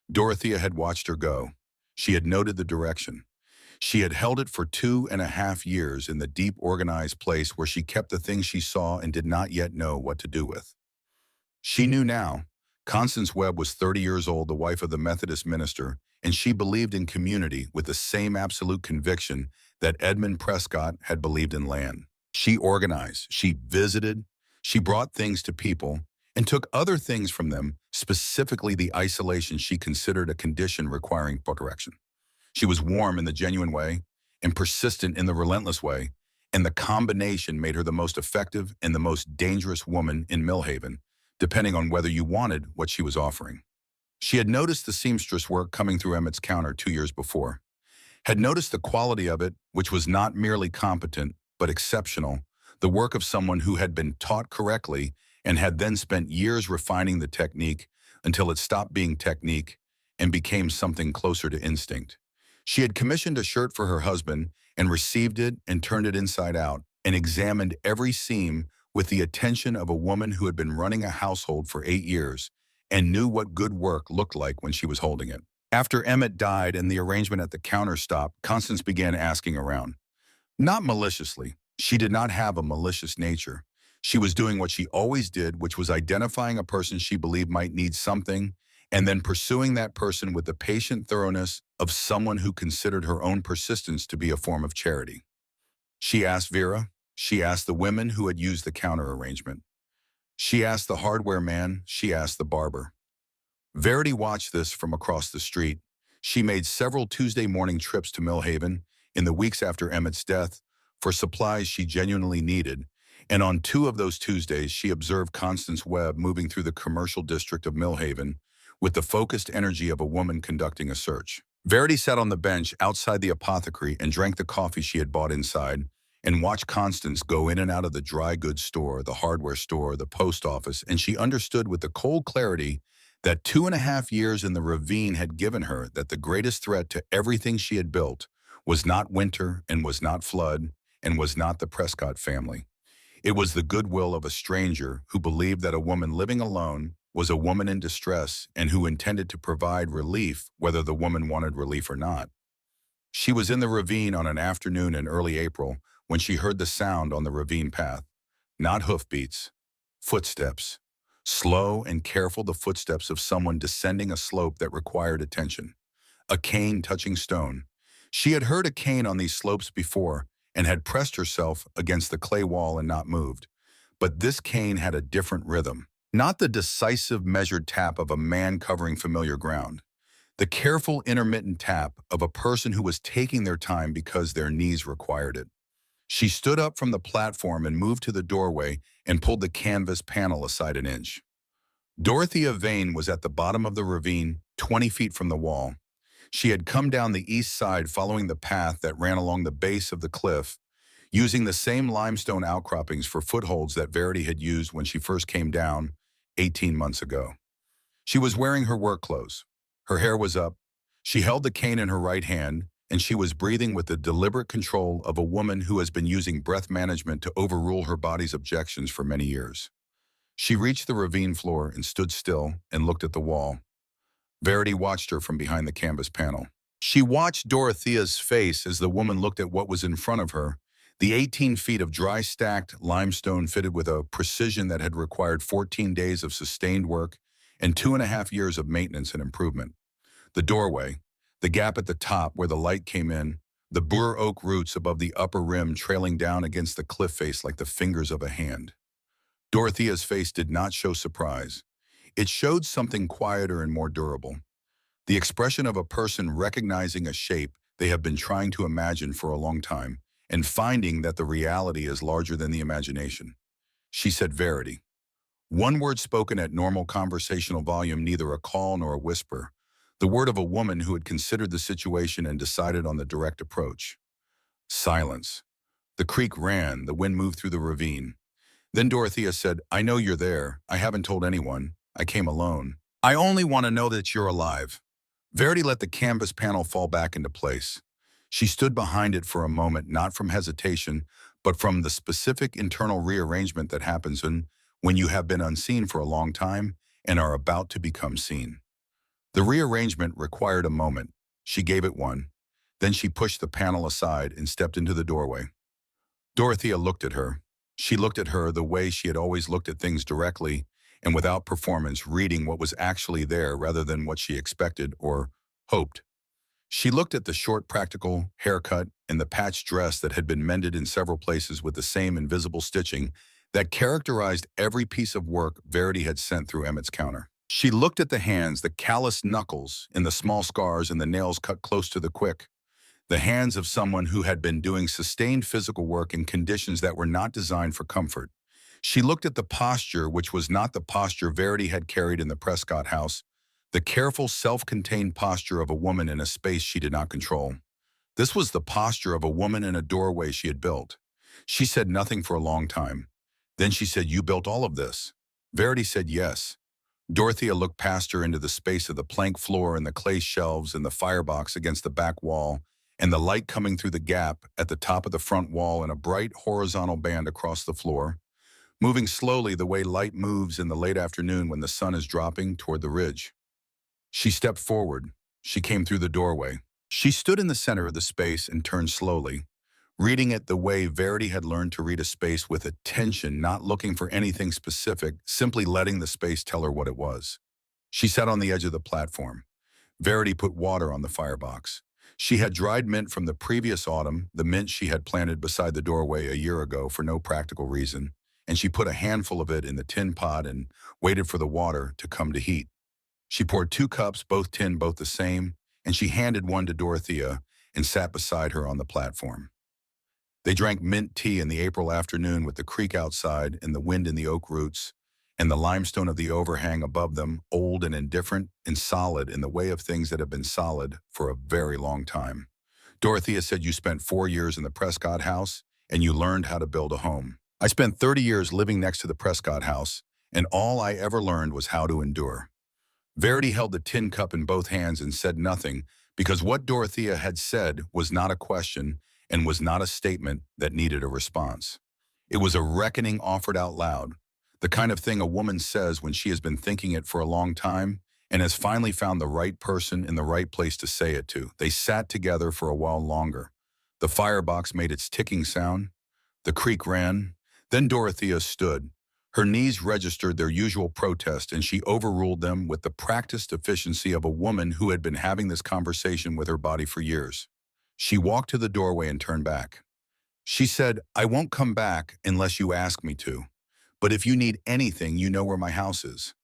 [SPEAKER 1] Dorothea had watched her go. She had noted the direction. She had held it for 2.5 years in the deep, organized place where she kept the things she saw and did not yet know what to do with. She knew now. Constance Webb was 30 years old, the wife of the Methodist minister, and she believed in community with the same absolute conviction that Edmund Prescott had believed in land. She organized, she visited, she brought things to people and took other things from them, specifically the isolation she considered a condition requiring correction. She was warm in the genuine way and persistent in the relentless way, and the combination made her the most effective and the most dangerous woman in Millhaven, depending on whether you wanted what she was offering. She had noticed the seamstress work coming through Emmett's counter 2 years before, had noticed the quality of it, which was not merely competent, but exceptional, the work of someone who had been taught correctly and had then spent years refining the technique until it stopped being technique and became something closer to instinct. She had commissioned a shirt for her husband and received it and turned it inside out and examined every seam with the attention of a woman who had been running a household for 8 years and knew what good work looked like when she was holding it. After Emmett died and the arrangement at the counter stopped, Constance began asking around. Not maliciously. She did not have a malicious nature. She was doing what she always did, which was identifying a person she believed might need something and then pursuing that person with the patient thoroughness of someone who considered her own persistence to be a form of charity. She asked Vera. She asked the women who had used the counter arrangement. She asked the hardware man. She asked the barber. Verity watched this from across the street. She made several Tuesday morning trips to Millhaven in the weeks after Emmett's death for supplies she genuinely needed, and on 2 of those Tuesdays she observed Constance Webb moving through the commercial district of Millhaven with the focused energy of a woman conducting a search. Verity sat on the bench outside the apothecary and drank the coffee she had bought inside and watched Constance go in and out of the dry goods store, the hardware store, the post office, and she understood with the cold clarity that 2.5 years in the ravine had given her that the greatest threat to everything she had built was not winter and was not flood and was not the Prescott family. It was the goodwill of a stranger who believed that a woman living alone was a woman in distress and who intended to provide relief whether the woman wanted relief or not. She was in the ravine on an afternoon in early April when she heard the sound on the ravine path. Not hoofbeats, footsteps. Slow and careful, the footsteps of someone descending a slope that required attention. A cane touching stone. She had heard a cane on these slopes before and had pressed herself against the clay wall and not moved. But this cane had a different rhythm. Not the decisive, measured tap of a man covering familiar ground. The careful, intermittent tap of a person who was taking their time because their knees required it. She stood up from the platform and moved to the doorway and pulled the canvas panel aside an inch. Dorothea Vane was at the bottom of the ravine, 20 feet from the wall. She had come down the east side following the path that ran along the base of the cliff, using the same limestone outcroppings for footholds that Verity had used when she first came down 18 months ago. She was wearing her work clothes. Her hair was up. She held the cane in her right hand, and she was breathing with the deliberate control of a woman who has been using breath management to overrule her body's objections for many years. She reached the ravine floor and stood still and looked at the wall. Verity watched her from behind the canvas panel. She watched Dorothea's face as the woman looked at what was in front of her, the 18 feet of dry stacked limestone fitted with a precision that had required 14 days of sustained work and 2.5 years of maintenance and improvement. The doorway, the gap at the top where the light came in, the bur oak roots above the upper rim trailing down against the cliff face like the fingers of a hand. Dorothea's face did not show surprise. It showed something quieter and more durable. The expression of a person recognizing a shape they have been trying to imagine for a long time and finding that the reality is larger than the imagination. She said Verity. One word spoken at normal conversational volume, neither a call nor a whisper. The word of a woman who had considered the situation and decided on the direct approach. Silence. The creek ran, the wind moved through the ravine. Then Dorothea said, I know you're there. I haven't told anyone. I came alone. I only want to know that you're alive. Verity let the canvas panel fall back into place. She stood behind it for a moment, not from hesitation, but from the specific internal rearrangement that happens when you have been unseen for a long time and are about to become seen. The rearrangement required a moment. She gave it one. Then she pushed the panel aside and stepped into the doorway. Dorothea looked at her. She looked at her the way she had always looked at things, directly and without performance, reading what was actually there rather than what she expected or hoped. She looked at the short, practical haircut and the patched dress that had been mended in several places with the same invisible stitching that characterized every piece of work Verity had sent through Emmett's counter. She looked at the hands, the calloused knuckles, and the small scars and the nails cut close to the quick. The hands of someone who had been doing sustained physical work in conditions that were not designed for comfort. She looked at the posture, which was not the posture Verity had carried in the Prescott house, the careful, self-contained posture of a woman in a space she did not control. This was the posture of a woman in a doorway she had built. She said nothing for a long time. Then she said, You built all of this? Verity said yes. Dorothea looked past her into the space of the plank floor and the clay shelves and the firebox against the back wall, and the light coming through the gap at the top of the front wall in a bright horizontal band across the floor, moving slowly the way light moves in the late afternoon when the sun is dropping toward the ridge. She stepped forward. She came through the doorway. She stood in the center of the space and turned slowly, reading it the way Verity had learned to read a space, with attention, not looking for anything specific, simply letting the space tell her what it was. She sat on the edge of the platform. Verity put water on the firebox. She had dried mint from the previous autumn, the mint she had planted beside the doorway a year ago for no practical reason, and she put a handful of it in the tin pot and waited for the water to come to heat. She poured 2 cups, both tin, both the same, and she handed one to Dorothea and sat beside her on the platform. They drank mint tea in the April afternoon with the creek outside and the wind in the oak roots, and the limestone of the overhang above them, old and indifferent and solid in the way of things that have been solid for a very long time. Dorothea said, "You spent 4 years in the Prescott house, and you learned how to build a home. I spent 30 years living next to the Prescott house, and all I ever learned was how to endure." Verity held the tin cup in both hands and said nothing, because what Dorothea had said was not a question and was not a statement that needed a response. It was a reckoning offered out loud, the kind of thing a woman says when she has been thinking it for a long time and has finally found the right person in the right place to say it to. They sat together for a while longer. The firebox made its ticking sound. The creek ran. Then Dorothea stood. Her knees registered their usual protest, and she overruled them with the practiced efficiency of a woman who had been having this conversation with her body for years. She walked to the doorway and turned back. She said, "I won't come back unless you ask me to. But if you need anything, you know where my house is."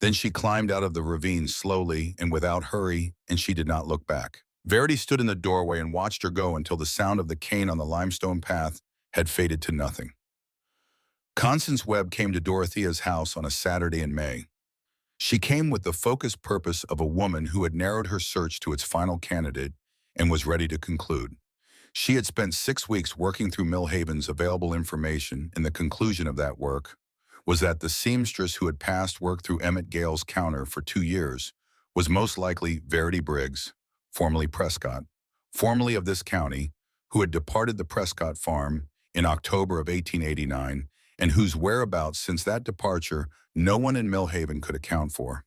[SPEAKER 1] Then she climbed out of the ravine slowly and without hurry, and she did not look back. Verity stood in the doorway and watched her go until the sound of the cane on the limestone path had faded to nothing. Constance Webb came to Dorothea's house on a Saturday in May. She came with the focused purpose of a woman who had narrowed her search to its final candidate and was ready to conclude. She had spent 6 weeks working through Millhaven's available information, and the conclusion of that work was that the seamstress who had passed work through Emmett Gale's counter for 2 years was most likely Verity Briggs, formerly Prescott, formerly of this county, who had departed the Prescott farm in October of 1889, and whose whereabouts since that departure no one in Millhaven could account for.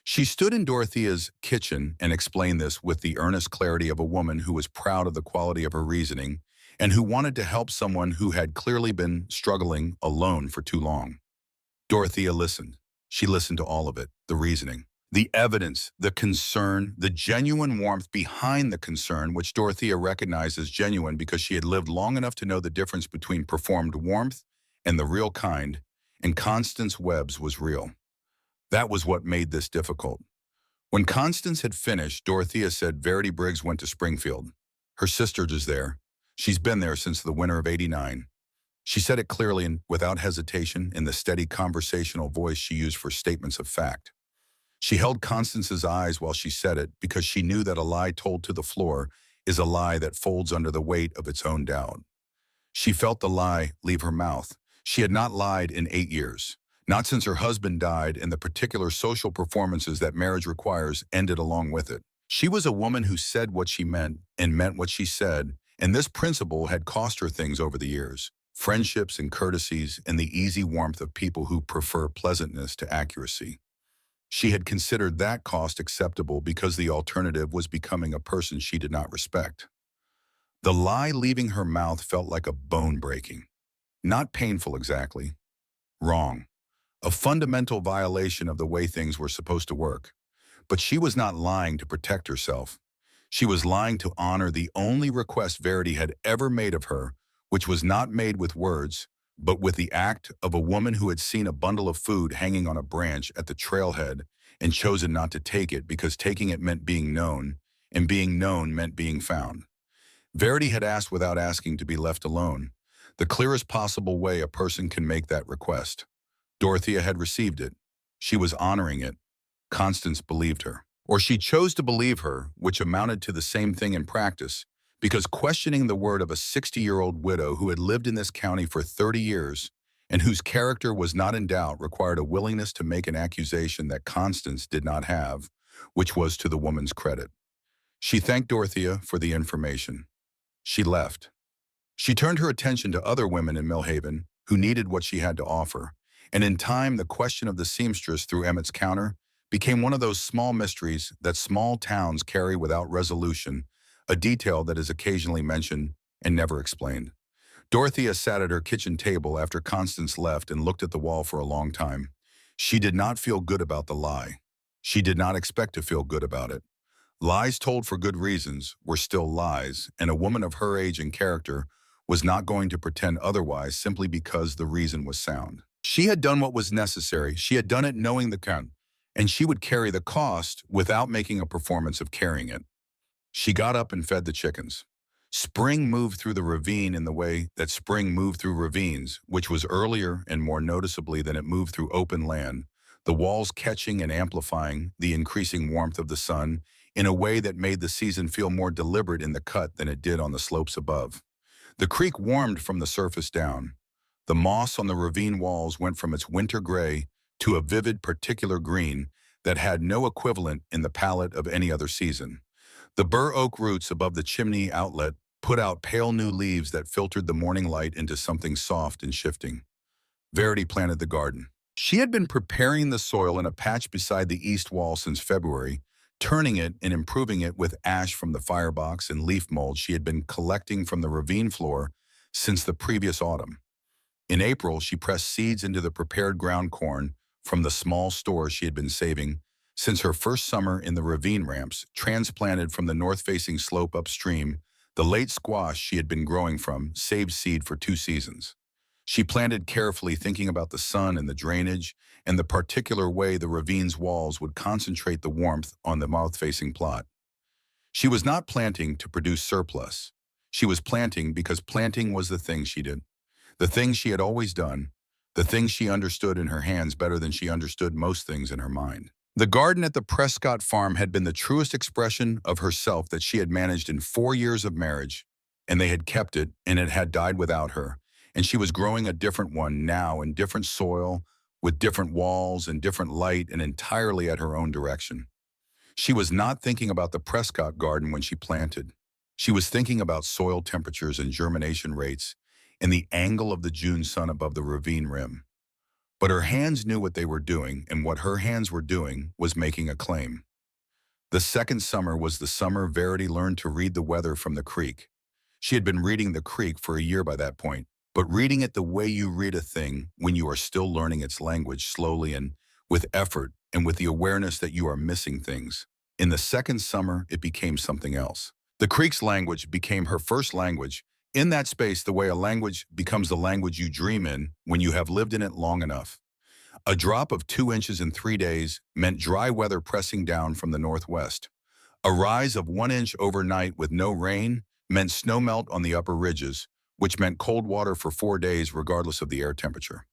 [SPEAKER 1] She stood in Dorothea's kitchen and explained this with the earnest clarity of a woman who was proud of the quality of her reasoning and who wanted to help someone who had clearly been struggling alone for too long. Dorothea listened. She listened to all of it, the reasoning, the evidence, the concern, the genuine warmth behind the concern, which Dorothea recognized as genuine because she had lived long enough to know the difference between performed warmth and the real kind, and Constance Webb's was real. That was what made this difficult. When Constance had finished, Dorothea said Verity Briggs went to Springfield. Her sister is there. She's been there since the winter of '89. She said it clearly and without hesitation in the steady conversational voice she used for statements of fact. She held Constance's eyes while she said it because she knew that a lie told to the floor is a lie that folds under the weight of its own doubt. She felt the lie leave her mouth. She had not lied in 8 years. Not since her husband died and the particular social performances that marriage requires ended along with it. She was a woman who said what she meant and meant what she said, and this principle had cost her things over the years. Friendships and courtesies and the easy warmth of people who prefer pleasantness to accuracy. She had considered that cost acceptable because the alternative was becoming a person she did not respect. The lie leaving her mouth felt like a bone breaking. Not painful exactly. Wrong. A fundamental violation of the way things were supposed to work. But she was not lying to protect herself. She was lying to honor the only request Verity had ever made of her, which was not made with words, but with the act of a woman who had seen a bundle of food hanging on a branch at the trailhead and chosen not to take it because taking it meant being known, and being known meant being found. Verity had asked without asking to be left alone, the clearest possible way a person can make that request. Dorothea had received it. She was honoring it. Constance believed her. Or she chose to believe her, which amounted to the same thing in practice, because questioning the word of a 60-year-old widow who had lived in this county for 30 years and whose character was not in doubt required a willingness to make an accusation that Constance did not have, which was to the woman's credit. She thanked Dorothea for the information. She left. She turned her attention to other women in Millhaven who needed what she had to offer, and in time the question of the seamstress through Emmett's counter became one of those small mysteries that small towns carry without resolution, a detail that is occasionally mentioned and never explained. Dorothea sat at her kitchen table after Constance left and looked at the wall for a long time. She did not feel good about the lie. She did not expect to feel good about it. Lies told for good reasons were still lies, and a woman of her age and character was not going to pretend otherwise simply because the reason was sound. She had done what was necessary. She had done it knowing the count, and she would carry the cost without making a performance of carrying it. She got up and fed the chickens. Spring moved through the ravine in the way that spring moved through ravines, which was earlier and more noticeably than it moved through open land, the walls catching and amplifying the increasing warmth of the sun in a way that made the season feel more deliberate in the cut than it did on the slopes above. The creek warmed from the surface down. The moss on the ravine walls went from its winter gray to a vivid particular green that had no equivalent in the palette of any other season. The bur oak roots above the chimney outlet put out pale new leaves that filtered the morning light into something soft and shifting. Verity planted the garden. She had been preparing the soil in a patch beside the east wall since February, turning it and improving it with ash from the firebox and leaf mold she had been collecting from the ravine floor since the previous autumn. In April, she pressed seeds into the prepared ground corn from the small stores she had been saving since her first summer in the ravine ramps, transplanted from the north-facing slope upstream. The late squash she had been growing from saved seed for 2 seasons. She planted carefully, thinking about the sun and the drainage and the particular way the ravine's walls would concentrate the warmth on the mouth-facing plot. She was not planting to produce surplus. She was planting because planting was the thing she did, the thing she had always done, the thing she understood in her hands better than she understood most things in her mind. The garden at the Prescott farm had been the truest expression of herself that she had managed in 4 years of marriage, and they had kept it, and it had died without her, and she was growing a different one now in different soil, with different walls and different light, and entirely at her own direction. She was not thinking about the Prescott garden when she planted. She was thinking about soil temperatures and germination rates and the angle of the June sun above the ravine rim. But her hands knew what they were doing, and what her hands were doing was making a claim. The second summer was the summer Verity learned to read the weather from the creek. She had been reading the creek for a year by that point, but reading it the way you read a thing when you are still learning its language slowly and with effort and with the awareness that you are missing things. In the second summer, it became something else. The creek's language became her first language. In that space, the way a language becomes the language you dream in when you have lived in it long enough. A drop of 2 inches in 3 days meant dry weather pressing down from the northwest. A rise of 1 inch overnight with no rain meant snowmelt on the upper ridges, which meant cold water for 4 days regardless of the air temperature.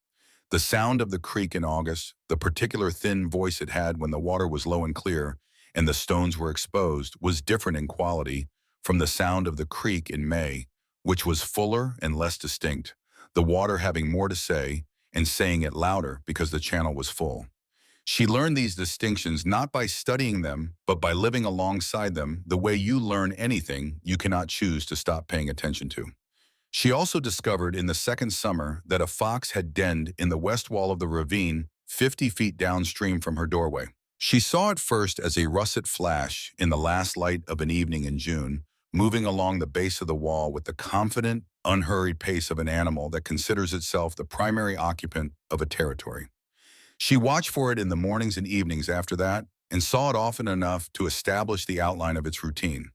[SPEAKER 1] The sound of the creek in August, the particular thin voice it had when the water was low and clear and the stones were exposed, was different in quality from the sound of the creek in May, which was fuller and less distinct, the water having more to say and saying it louder because the channel was full. She learned these distinctions not by studying them, but by living alongside them, the way you learn anything you cannot choose to stop paying attention to. She also discovered in the second summer that a fox had denned in the west wall of the ravine 50 feet downstream from her doorway. She saw it first as a russet flash in the last light of an evening in June, moving along the base of the wall with the confident, unhurried pace of an animal that considers itself the primary occupant of a territory. She watched for it in the mornings and evenings after that and saw it often enough to establish the outline of its routine.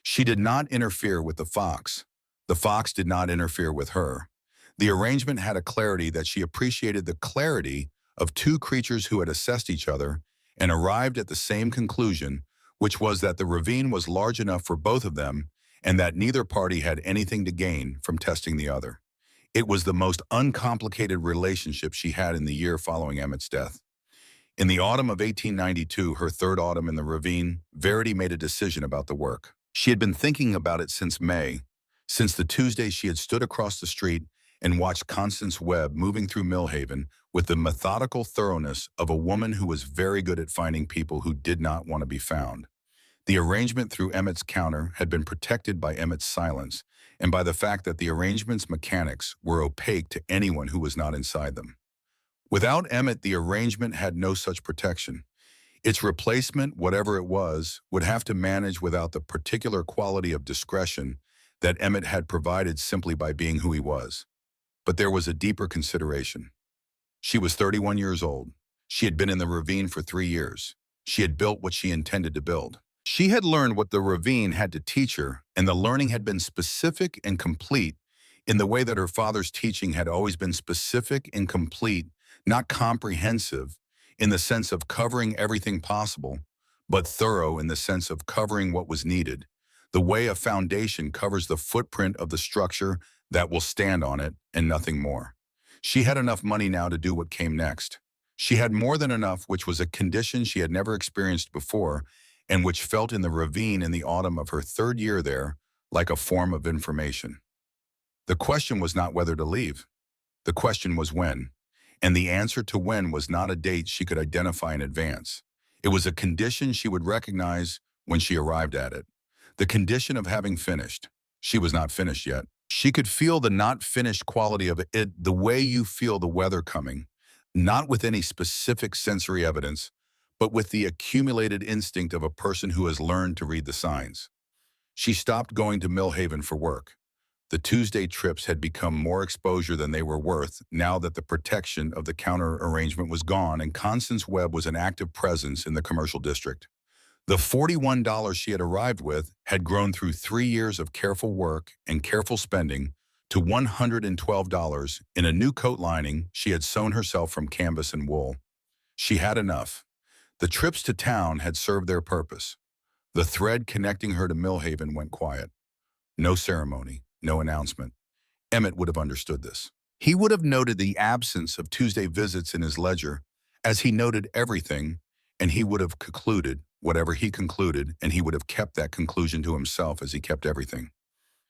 [SPEAKER 1] She did not interfere with the fox. The fox did not interfere with her. The arrangement had a clarity that she appreciated, the clarity of 2 creatures who had assessed each other and arrived at the same conclusion, which was that the ravine was large enough for both of them and that neither party had anything to gain from testing the other. It was the most uncomplicated relationship she had in the year following Emmett's death. In the autumn of 1892, her third autumn in the ravine, Verity made a decision about the work. She had been thinking about it since May, since the Tuesday she had stood across the street and watched Constance Webb moving through Millhaven with the methodical thoroughness of a woman who was very good at finding people who did not want to be found. The arrangement through Emmett's counter had been protected by Emmett's silence and by the fact that the arrangement's mechanics were opaque to anyone who was not inside them. Without Emmett, the arrangement had no such protection. Its replacement, whatever it was, would have to manage without the particular quality of discretion that Emmett had provided simply by being who he was. But there was a deeper consideration. She was 31 years old. She had been in the ravine for 3 years. She had built what she intended to build. She had learned what the ravine had to teach her, and the learning had been specific and complete in the way that her father's teaching had always been specific and complete, not comprehensive in the sense of covering everything possible, but thorough in the sense of covering what was needed, the way a foundation covers the footprint of the structure that will stand on it and nothing more. She had enough money now to do what came next. She had more than enough, which was a condition she had never experienced before and which felt in the ravine in the autumn of her 3rd year there like a form of information. The question was not whether to leave. The question was when. And the answer to when was not a date she could identify in advance. It was a condition she would recognize when she arrived at it. The condition of having finished. She was not finished yet. She could feel the not finished quality of it the way you feel the weather coming, not with any specific sensory evidence, but with the accumulated instinct of a person who has learned to read the signs. She stopped going to Millhaven for work. The Tuesday trips had become more exposure than they were worth now that the protection of the counter arrangement was gone and Constance Webb was an active presence in the commercial district. The $41 she had arrived with had grown through 3 years of careful work and careful spending to $112 in a new coat lining she had sewn herself from canvas and wool. She had enough. The trips to town had served their purpose. The thread connecting her to Millhaven went quiet. No ceremony, no announcement. Emmett would have understood this. He would have noted the absence of Tuesday visits in his ledger, as he noted everything, and he would have concluded whatever he concluded, and he would have kept that conclusion to himself as he kept everything.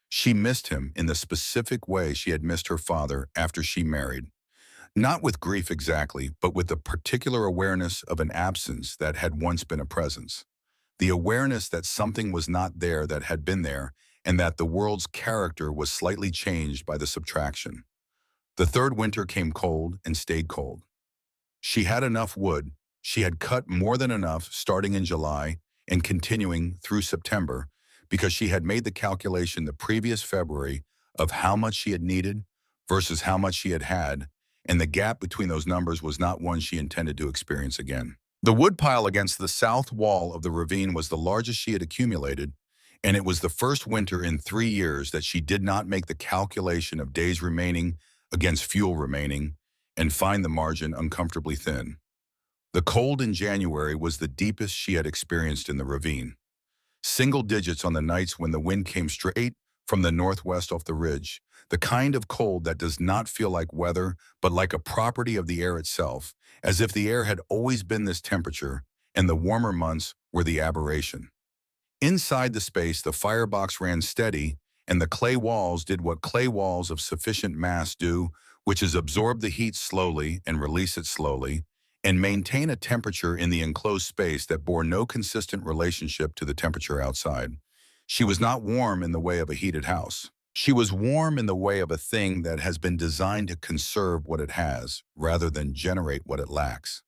[SPEAKER 1] She missed him in the specific way she had missed her father after she married. Not with grief exactly, but with the particular awareness of an absence that had once been a presence. The awareness that something was not there that had been there, and that the world's character was slightly changed by the subtraction. The 3rd winter came cold and stayed cold. She had enough wood. She had cut more than enough starting in July and continuing through September because she had made the calculation the previous February of how much she had needed versus how much she had, and the gap between those numbers was not one she intended to experience again. The woodpile against the south wall of the ravine was the largest she had accumulated, and it was the first winter in 3 years that she did not make the calculation of days remaining against fuel remaining and find the margin uncomfortably thin. The cold in January was the deepest she had experienced in the ravine. Single digits on the nights when the wind came straight from the northwest off the ridge, the kind of cold that does not feel like weather, but like a property of the air itself, as if the air had always been this temperature, and the warmer months were the aberration. Inside the space, the firebox ran steady, and the clay walls did what clay walls of sufficient mass do, which is absorb the heat slowly and release it slowly, and maintain a temperature in the enclosed space that bore no consistent relationship to the temperature outside. She was not warm in the way of a heated house. She was warm in the way of a thing that has been designed to conserve what it has, rather than generate what it lacks.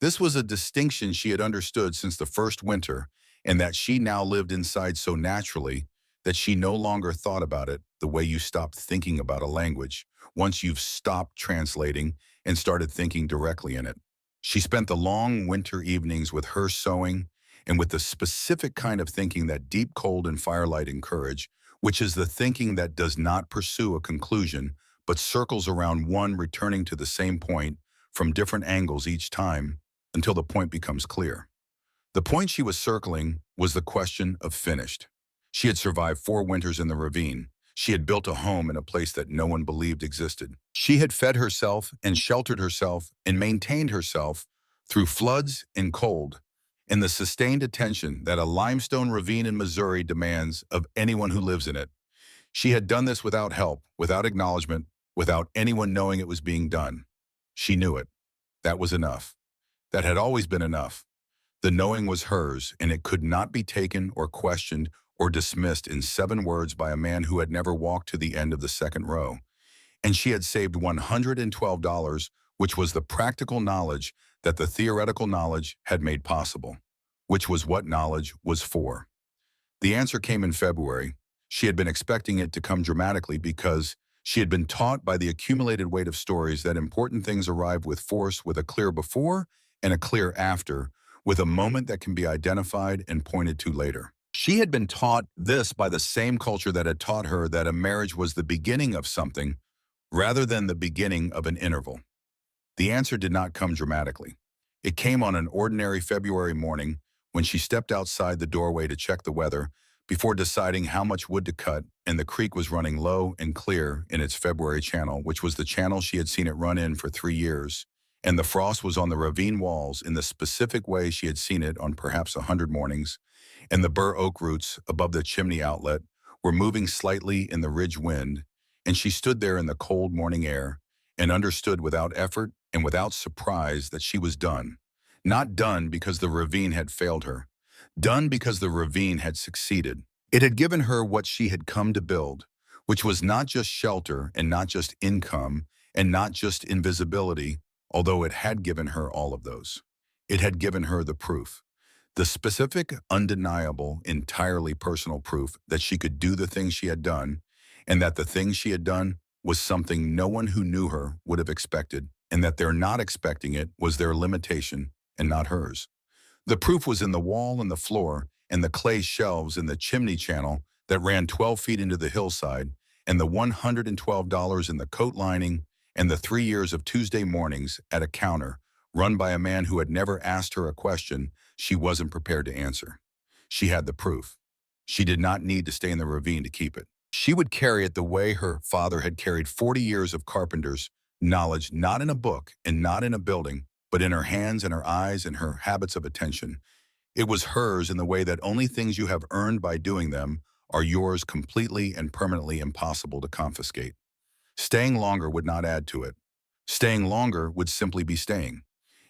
[SPEAKER 1] This was a distinction she had understood since the first winter, and that she now lived inside so naturally that she no longer thought about it the way you stop thinking about a language once you've stopped translating and started thinking directly in it. She spent the long winter evenings with her sewing and with the specific kind of thinking that deep cold and firelight encourage, which is the thinking that does not pursue a conclusion, but circles around one returning to the same point from different angles each time until the point becomes clear. The point she was circling was the question of finished. She had survived 4 winters in the ravine. She had built a home in a place that no one believed existed. She had fed herself and sheltered herself and maintained herself through floods and cold, and the sustained attention that a limestone ravine in Missouri demands of anyone who lives in it. She had done this without help, without acknowledgement, without anyone knowing it was being done. She knew it. That was enough. That had always been enough. The knowing was hers, and it could not be taken or questioned or dismissed in 7 words by a man who had never walked to the end of the 2nd row. And she had saved $112, which was the practical knowledge that the theoretical knowledge had made possible, which was what knowledge was for. The answer came in February. She had been expecting it to come dramatically because she had been taught by the accumulated weight of stories that important things arrive with force, with a clear before and a clear after, with a moment that can be identified and pointed to later. She had been taught this by the same culture that had taught her that a marriage was the beginning of something rather than the beginning of an interval. The answer did not come dramatically. It came on an ordinary February morning when she stepped outside the doorway to check the weather before deciding how much wood to cut, and the creek was running low and clear in its February channel, which was the channel she had seen it run in for 3 years, and the frost was on the ravine walls in the specific way she had seen it on perhaps 100 mornings, and the bur oak roots above the chimney outlet were moving slightly in the ridge wind, and she stood there in the cold morning air and understood without effort and without surprise that she was done. Not done because the ravine had failed her, done because the ravine had succeeded. It had given her what she had come to build, which was not just shelter and not just income and not just invisibility, although it had given her all of those. It had given her the proof, the specific, undeniable, entirely personal proof that she could do the things she had done, and that the things she had done was something no one who knew her would have expected, and that their not expecting it was their limitation and not hers. The proof was in the wall and the floor and the clay shelves in the chimney channel that ran 12 feet into the hillside, and the $112 in the coat lining, and the 3 years of Tuesday mornings at a counter run by a man who had never asked her a question she wasn't prepared to answer. She had the proof. She did not need to stay in the ravine to keep it. She would carry it the way her father had carried 40 years of carpenter's knowledge, not in a book and not in a building, but in her hands and her eyes and her habits of attention. It was hers in the way that only things you have earned by doing them are yours, completely and permanently impossible to confiscate. Staying longer would not add to it. Staying longer would simply be staying.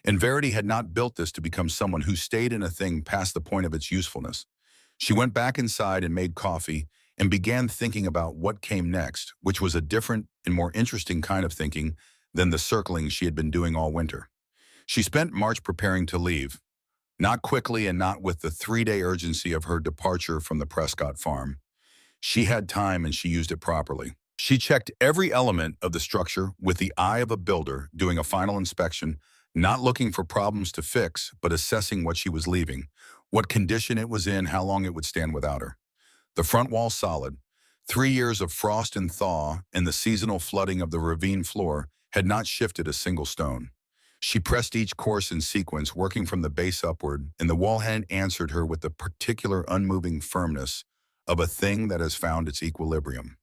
[SPEAKER 1] And Verity had not built this to become someone who stayed in a thing past the point of its usefulness. She went back inside and made coffee and began thinking about what came next, which was a different and more interesting kind of thinking than the circling she had been doing all winter. She spent March preparing to leave, not quickly and not with the 3-day urgency of her departure from the Prescott farm. She had time and she used it properly. She checked every element of the structure with the eye of a builder doing a final inspection, not looking for problems to fix, but assessing what she was leaving, what condition it was in, how long it would stand without her. The front wall solid. 3 years of frost and thaw and the seasonal flooding of the ravine floor had not shifted a single stone. She pressed each course in sequence, working from the base upward, and the wall had answered her with the particular unmoving firmness of a thing that has found its equilibrium.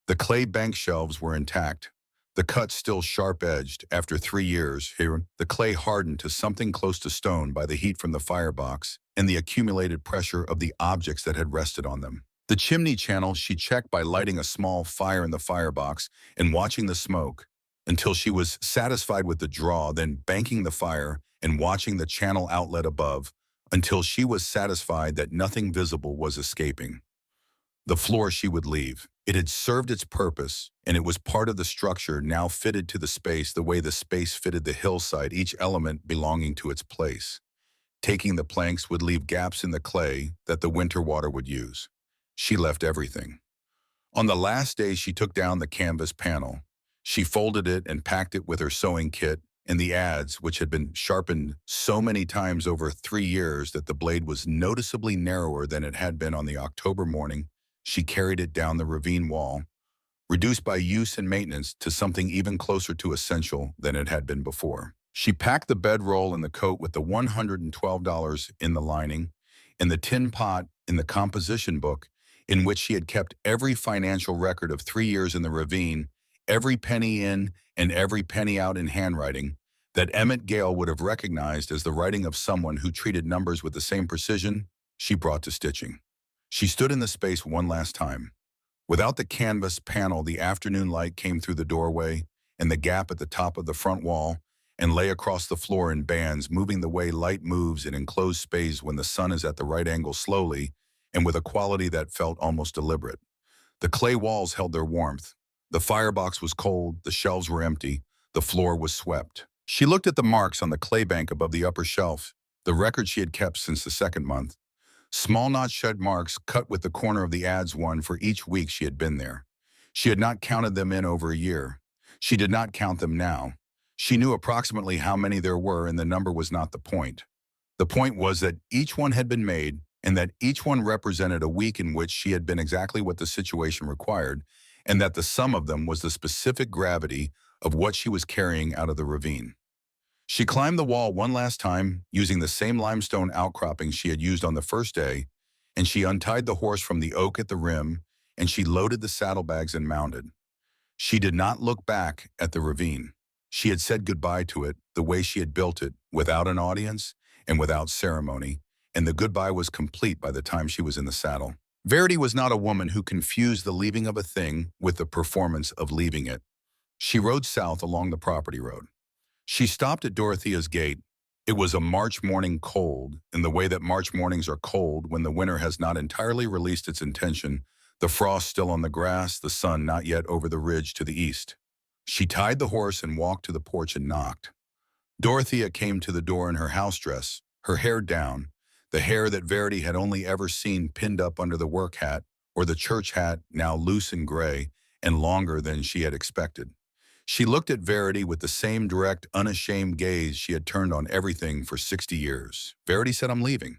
[SPEAKER 1] The clay bank shelves were intact, the cuts still sharp-edged. After 3 years, here, the clay hardened to something close to stone by the heat from the firebox and the accumulated pressure of the objects that had rested on them. The chimney channel she checked by lighting a small fire in the firebox and watching the smoke until she was satisfied with the draw, then banking the fire and watching the channel outlet above until she was satisfied that nothing visible was escaping. The floor she would leave. It had served its purpose, and it was part of the structure now fitted to the space the way the space fitted the hillside, each element belonging to its place. Taking the planks would leave gaps in the clay that the winter water would use. She left everything. On the last day, she took down the canvas panel. She folded it and packed it with her sewing kit and the adze, which had been sharpened so many times over 3 years that the blade was noticeably narrower than it had been on the October morning. She carried it down the ravine wall, reduced by use and maintenance to something even closer to essential than it had been before. She packed the bedroll and the coat with the $112 in the lining and the tin pot in the composition book in which she had kept every financial record of 3 years in the ravine, every penny in and every penny out in handwriting that Emmett Gale would have recognized as the writing of someone who treated numbers with the same precision. She brought to stitching. She stood in the space one last time. Without the canvas panel, the afternoon light came through the doorway and the gap at the top of the front wall and lay across the floor in bands, moving the way light moves in enclosed space when the sun is at the right angle, slowly and with a quality that felt almost deliberate. The clay walls held their warmth. The firebox was cold, the shelves were empty, the floor was swept. She looked at the marks on the clay bank above the upper shelf, the record she had kept since the second month. Small not-shed marks cut with the corner of the adze one for each week she had been there. She had not counted them in over a year. She did not count them now. She knew approximately how many there were, and the number was not the point. The point was that each one had been made, and that each one represented a week in which she had been exactly what the situation required, and that the sum of them was the specific gravity of what she was carrying out of the ravine. She climbed the wall one last time, using the same limestone outcropping she had used on the first day, and she untied the horse from the oak at the rim, and she loaded the saddlebags and mounted. She did not look back at the ravine. She had said goodbye to it the way she had built it, without an audience and without ceremony, and the goodbye was complete by the time she was in the saddle. Verity was not a woman who confused the leaving of a thing with the performance of leaving it. She rode south along the property road. She stopped at Dorothea's gate. It was a March morning, cold, in the way that March mornings are cold when the winter has not entirely released its intention, the frost still on the grass, the sun not yet over the ridge to the east. She tied the horse and walked to the porch and knocked. Dorothea came to the door in her house dress, her hair down, the hair that Verity had only ever seen pinned up under the work hat, or the church hat, now loose and gray, and longer than she had expected. She looked at Verity with the same direct, unashamed gaze she had turned on everything for 60 years. Verity said, "I'm leaving."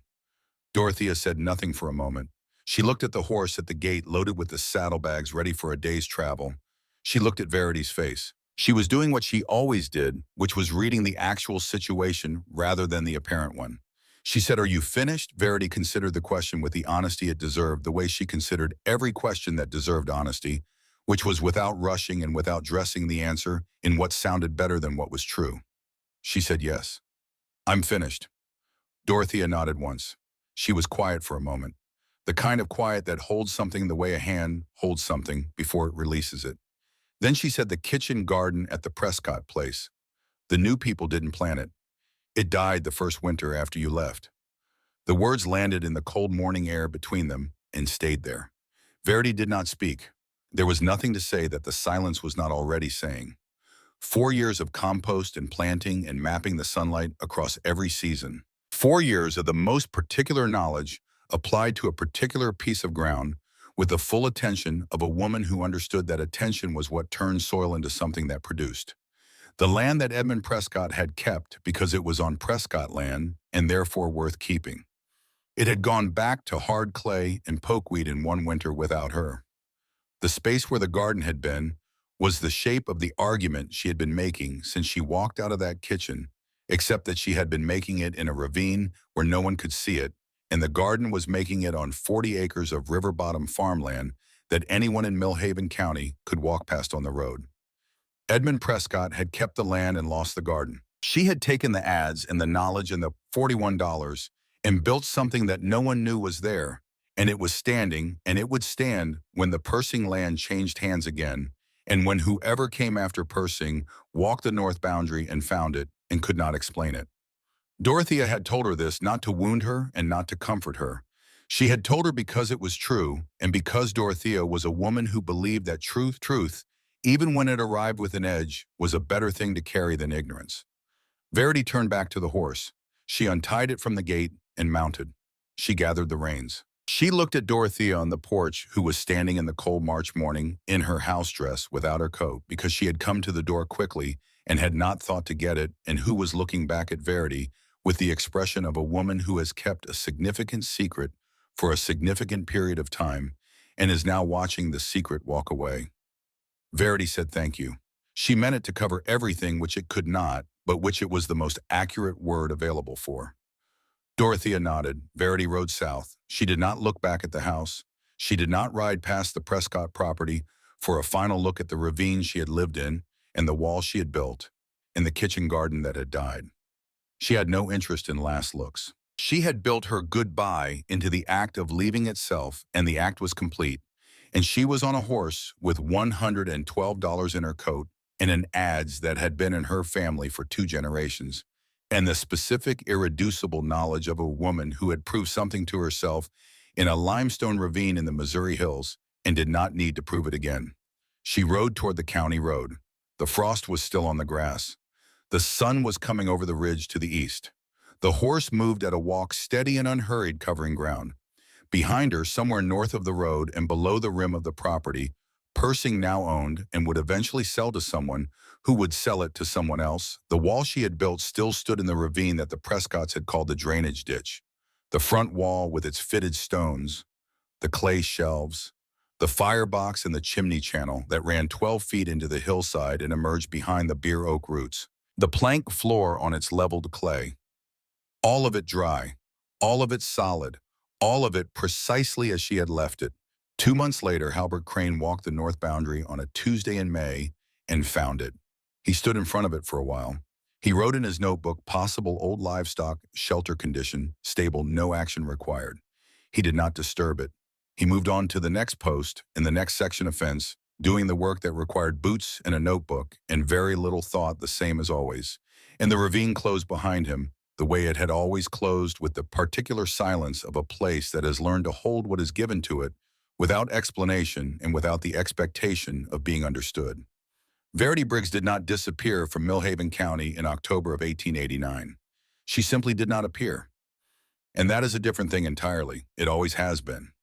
[SPEAKER 1] Dorothea said nothing for a moment. She looked at the horse at the gate loaded with the saddlebags ready for a day's travel. She looked at Verity's face. She was doing what she always did, which was reading the actual situation rather than the apparent one. She said, "Are you finished?" Verity considered the question with the honesty it deserved, the way she considered every question that deserved honesty, which was without rushing and without dressing the answer in what sounded better than what was true. She said yes. "I'm finished." Dorothea nodded once. She was quiet for a moment, the kind of quiet that holds something the way a hand holds something before it releases it. Then she said, "The kitchen garden at the Prescott place. The new people didn't plant it. It died the first winter after you left." The words landed in the cold morning air between them and stayed there. Verity did not speak. There was nothing to say that the silence was not already saying. 4 years of compost and planting and mapping the sunlight across every season. 4 years of the most particular knowledge applied to a particular piece of ground with the full attention of a woman who understood that attention was what turned soil into something that produced. The land that Edmund Prescott had kept because it was on Prescott land and therefore worth keeping. It had gone back to hard clay and pokeweed in one winter without her. The space where the garden had been was the shape of the argument she had been making since she walked out of that kitchen, except that she had been making it in a ravine where no one could see it, and the garden was making it on 40 acres of river-bottom farmland that anyone in Millhaven County could walk past on the road. Edmund Prescott had kept the land and lost the garden. She had taken the ads and the knowledge and the $41 and built something that no one knew was there, and it was standing, and it would stand when the Persing land changed hands again, and when whoever came after Persing walked the north boundary and found it and could not explain it. Dorothea had told her this not to wound her and not to comfort her. She had told her because it was true, and because Dorothea was a woman who believed that truth, even when it arrived with an edge, was a better thing to carry than ignorance. Verity turned back to the horse. She untied it from the gate and mounted. She gathered the reins. She looked at Dorothea on the porch, who was standing in the cold March morning in her house dress without her coat because she had come to the door quickly and had not thought to get it, and who was looking back at Verity with the expression of a woman who has kept a significant secret for a significant period of time and is now watching the secret walk away. Verity said thank you. She meant it to cover everything which it could not, but which it was the most accurate word available for. Dorothea nodded. Verity rode south. She did not look back at the house. She did not ride past the Prescott property for a final look at the ravine she had lived in and the wall she had built and the kitchen garden that had died. She had no interest in last looks. She had built her goodbye into the act of leaving itself, and the act was complete. And she was on a horse with $112 in her coat and an adze that had been in her family for 2 generations, and the specific, irreducible knowledge of a woman who had proved something to herself in a limestone ravine in the Missouri hills and did not need to prove it again. She rode toward the county road. The frost was still on the grass. The sun was coming over the ridge to the east. The horse moved at a walk steady and unhurried, covering ground. Behind her, somewhere north of the road and below the rim of the property, Persing now owned and would eventually sell to someone who would sell it to someone else. The wall she had built still stood in the ravine that the Prescotts had called the drainage ditch. The front wall with its fitted stones, the clay shelves, the firebox and the chimney channel that ran 12 feet into the hillside and emerged behind the beer oak roots. The plank floor on its leveled clay. All of it dry, all of it solid, all of it precisely as she had left it. 2 months later, Halbert Crane walked the north boundary on a Tuesday in May and found it. He stood in front of it for a while. He wrote in his notebook, possible old livestock, shelter condition, stable, no action required. He did not disturb it. He moved on to the next post in the next section of fence, doing the work that required boots and a notebook and very little thought, the same as always. And the ravine closed behind him, the way it had always closed, with the particular silence of a place that has learned to hold what is given to it without explanation and without the expectation of being understood. Verity Briggs did not disappear from Millhaven County in October of 1889. She simply did not appear. And that is a different thing entirely. It always has been.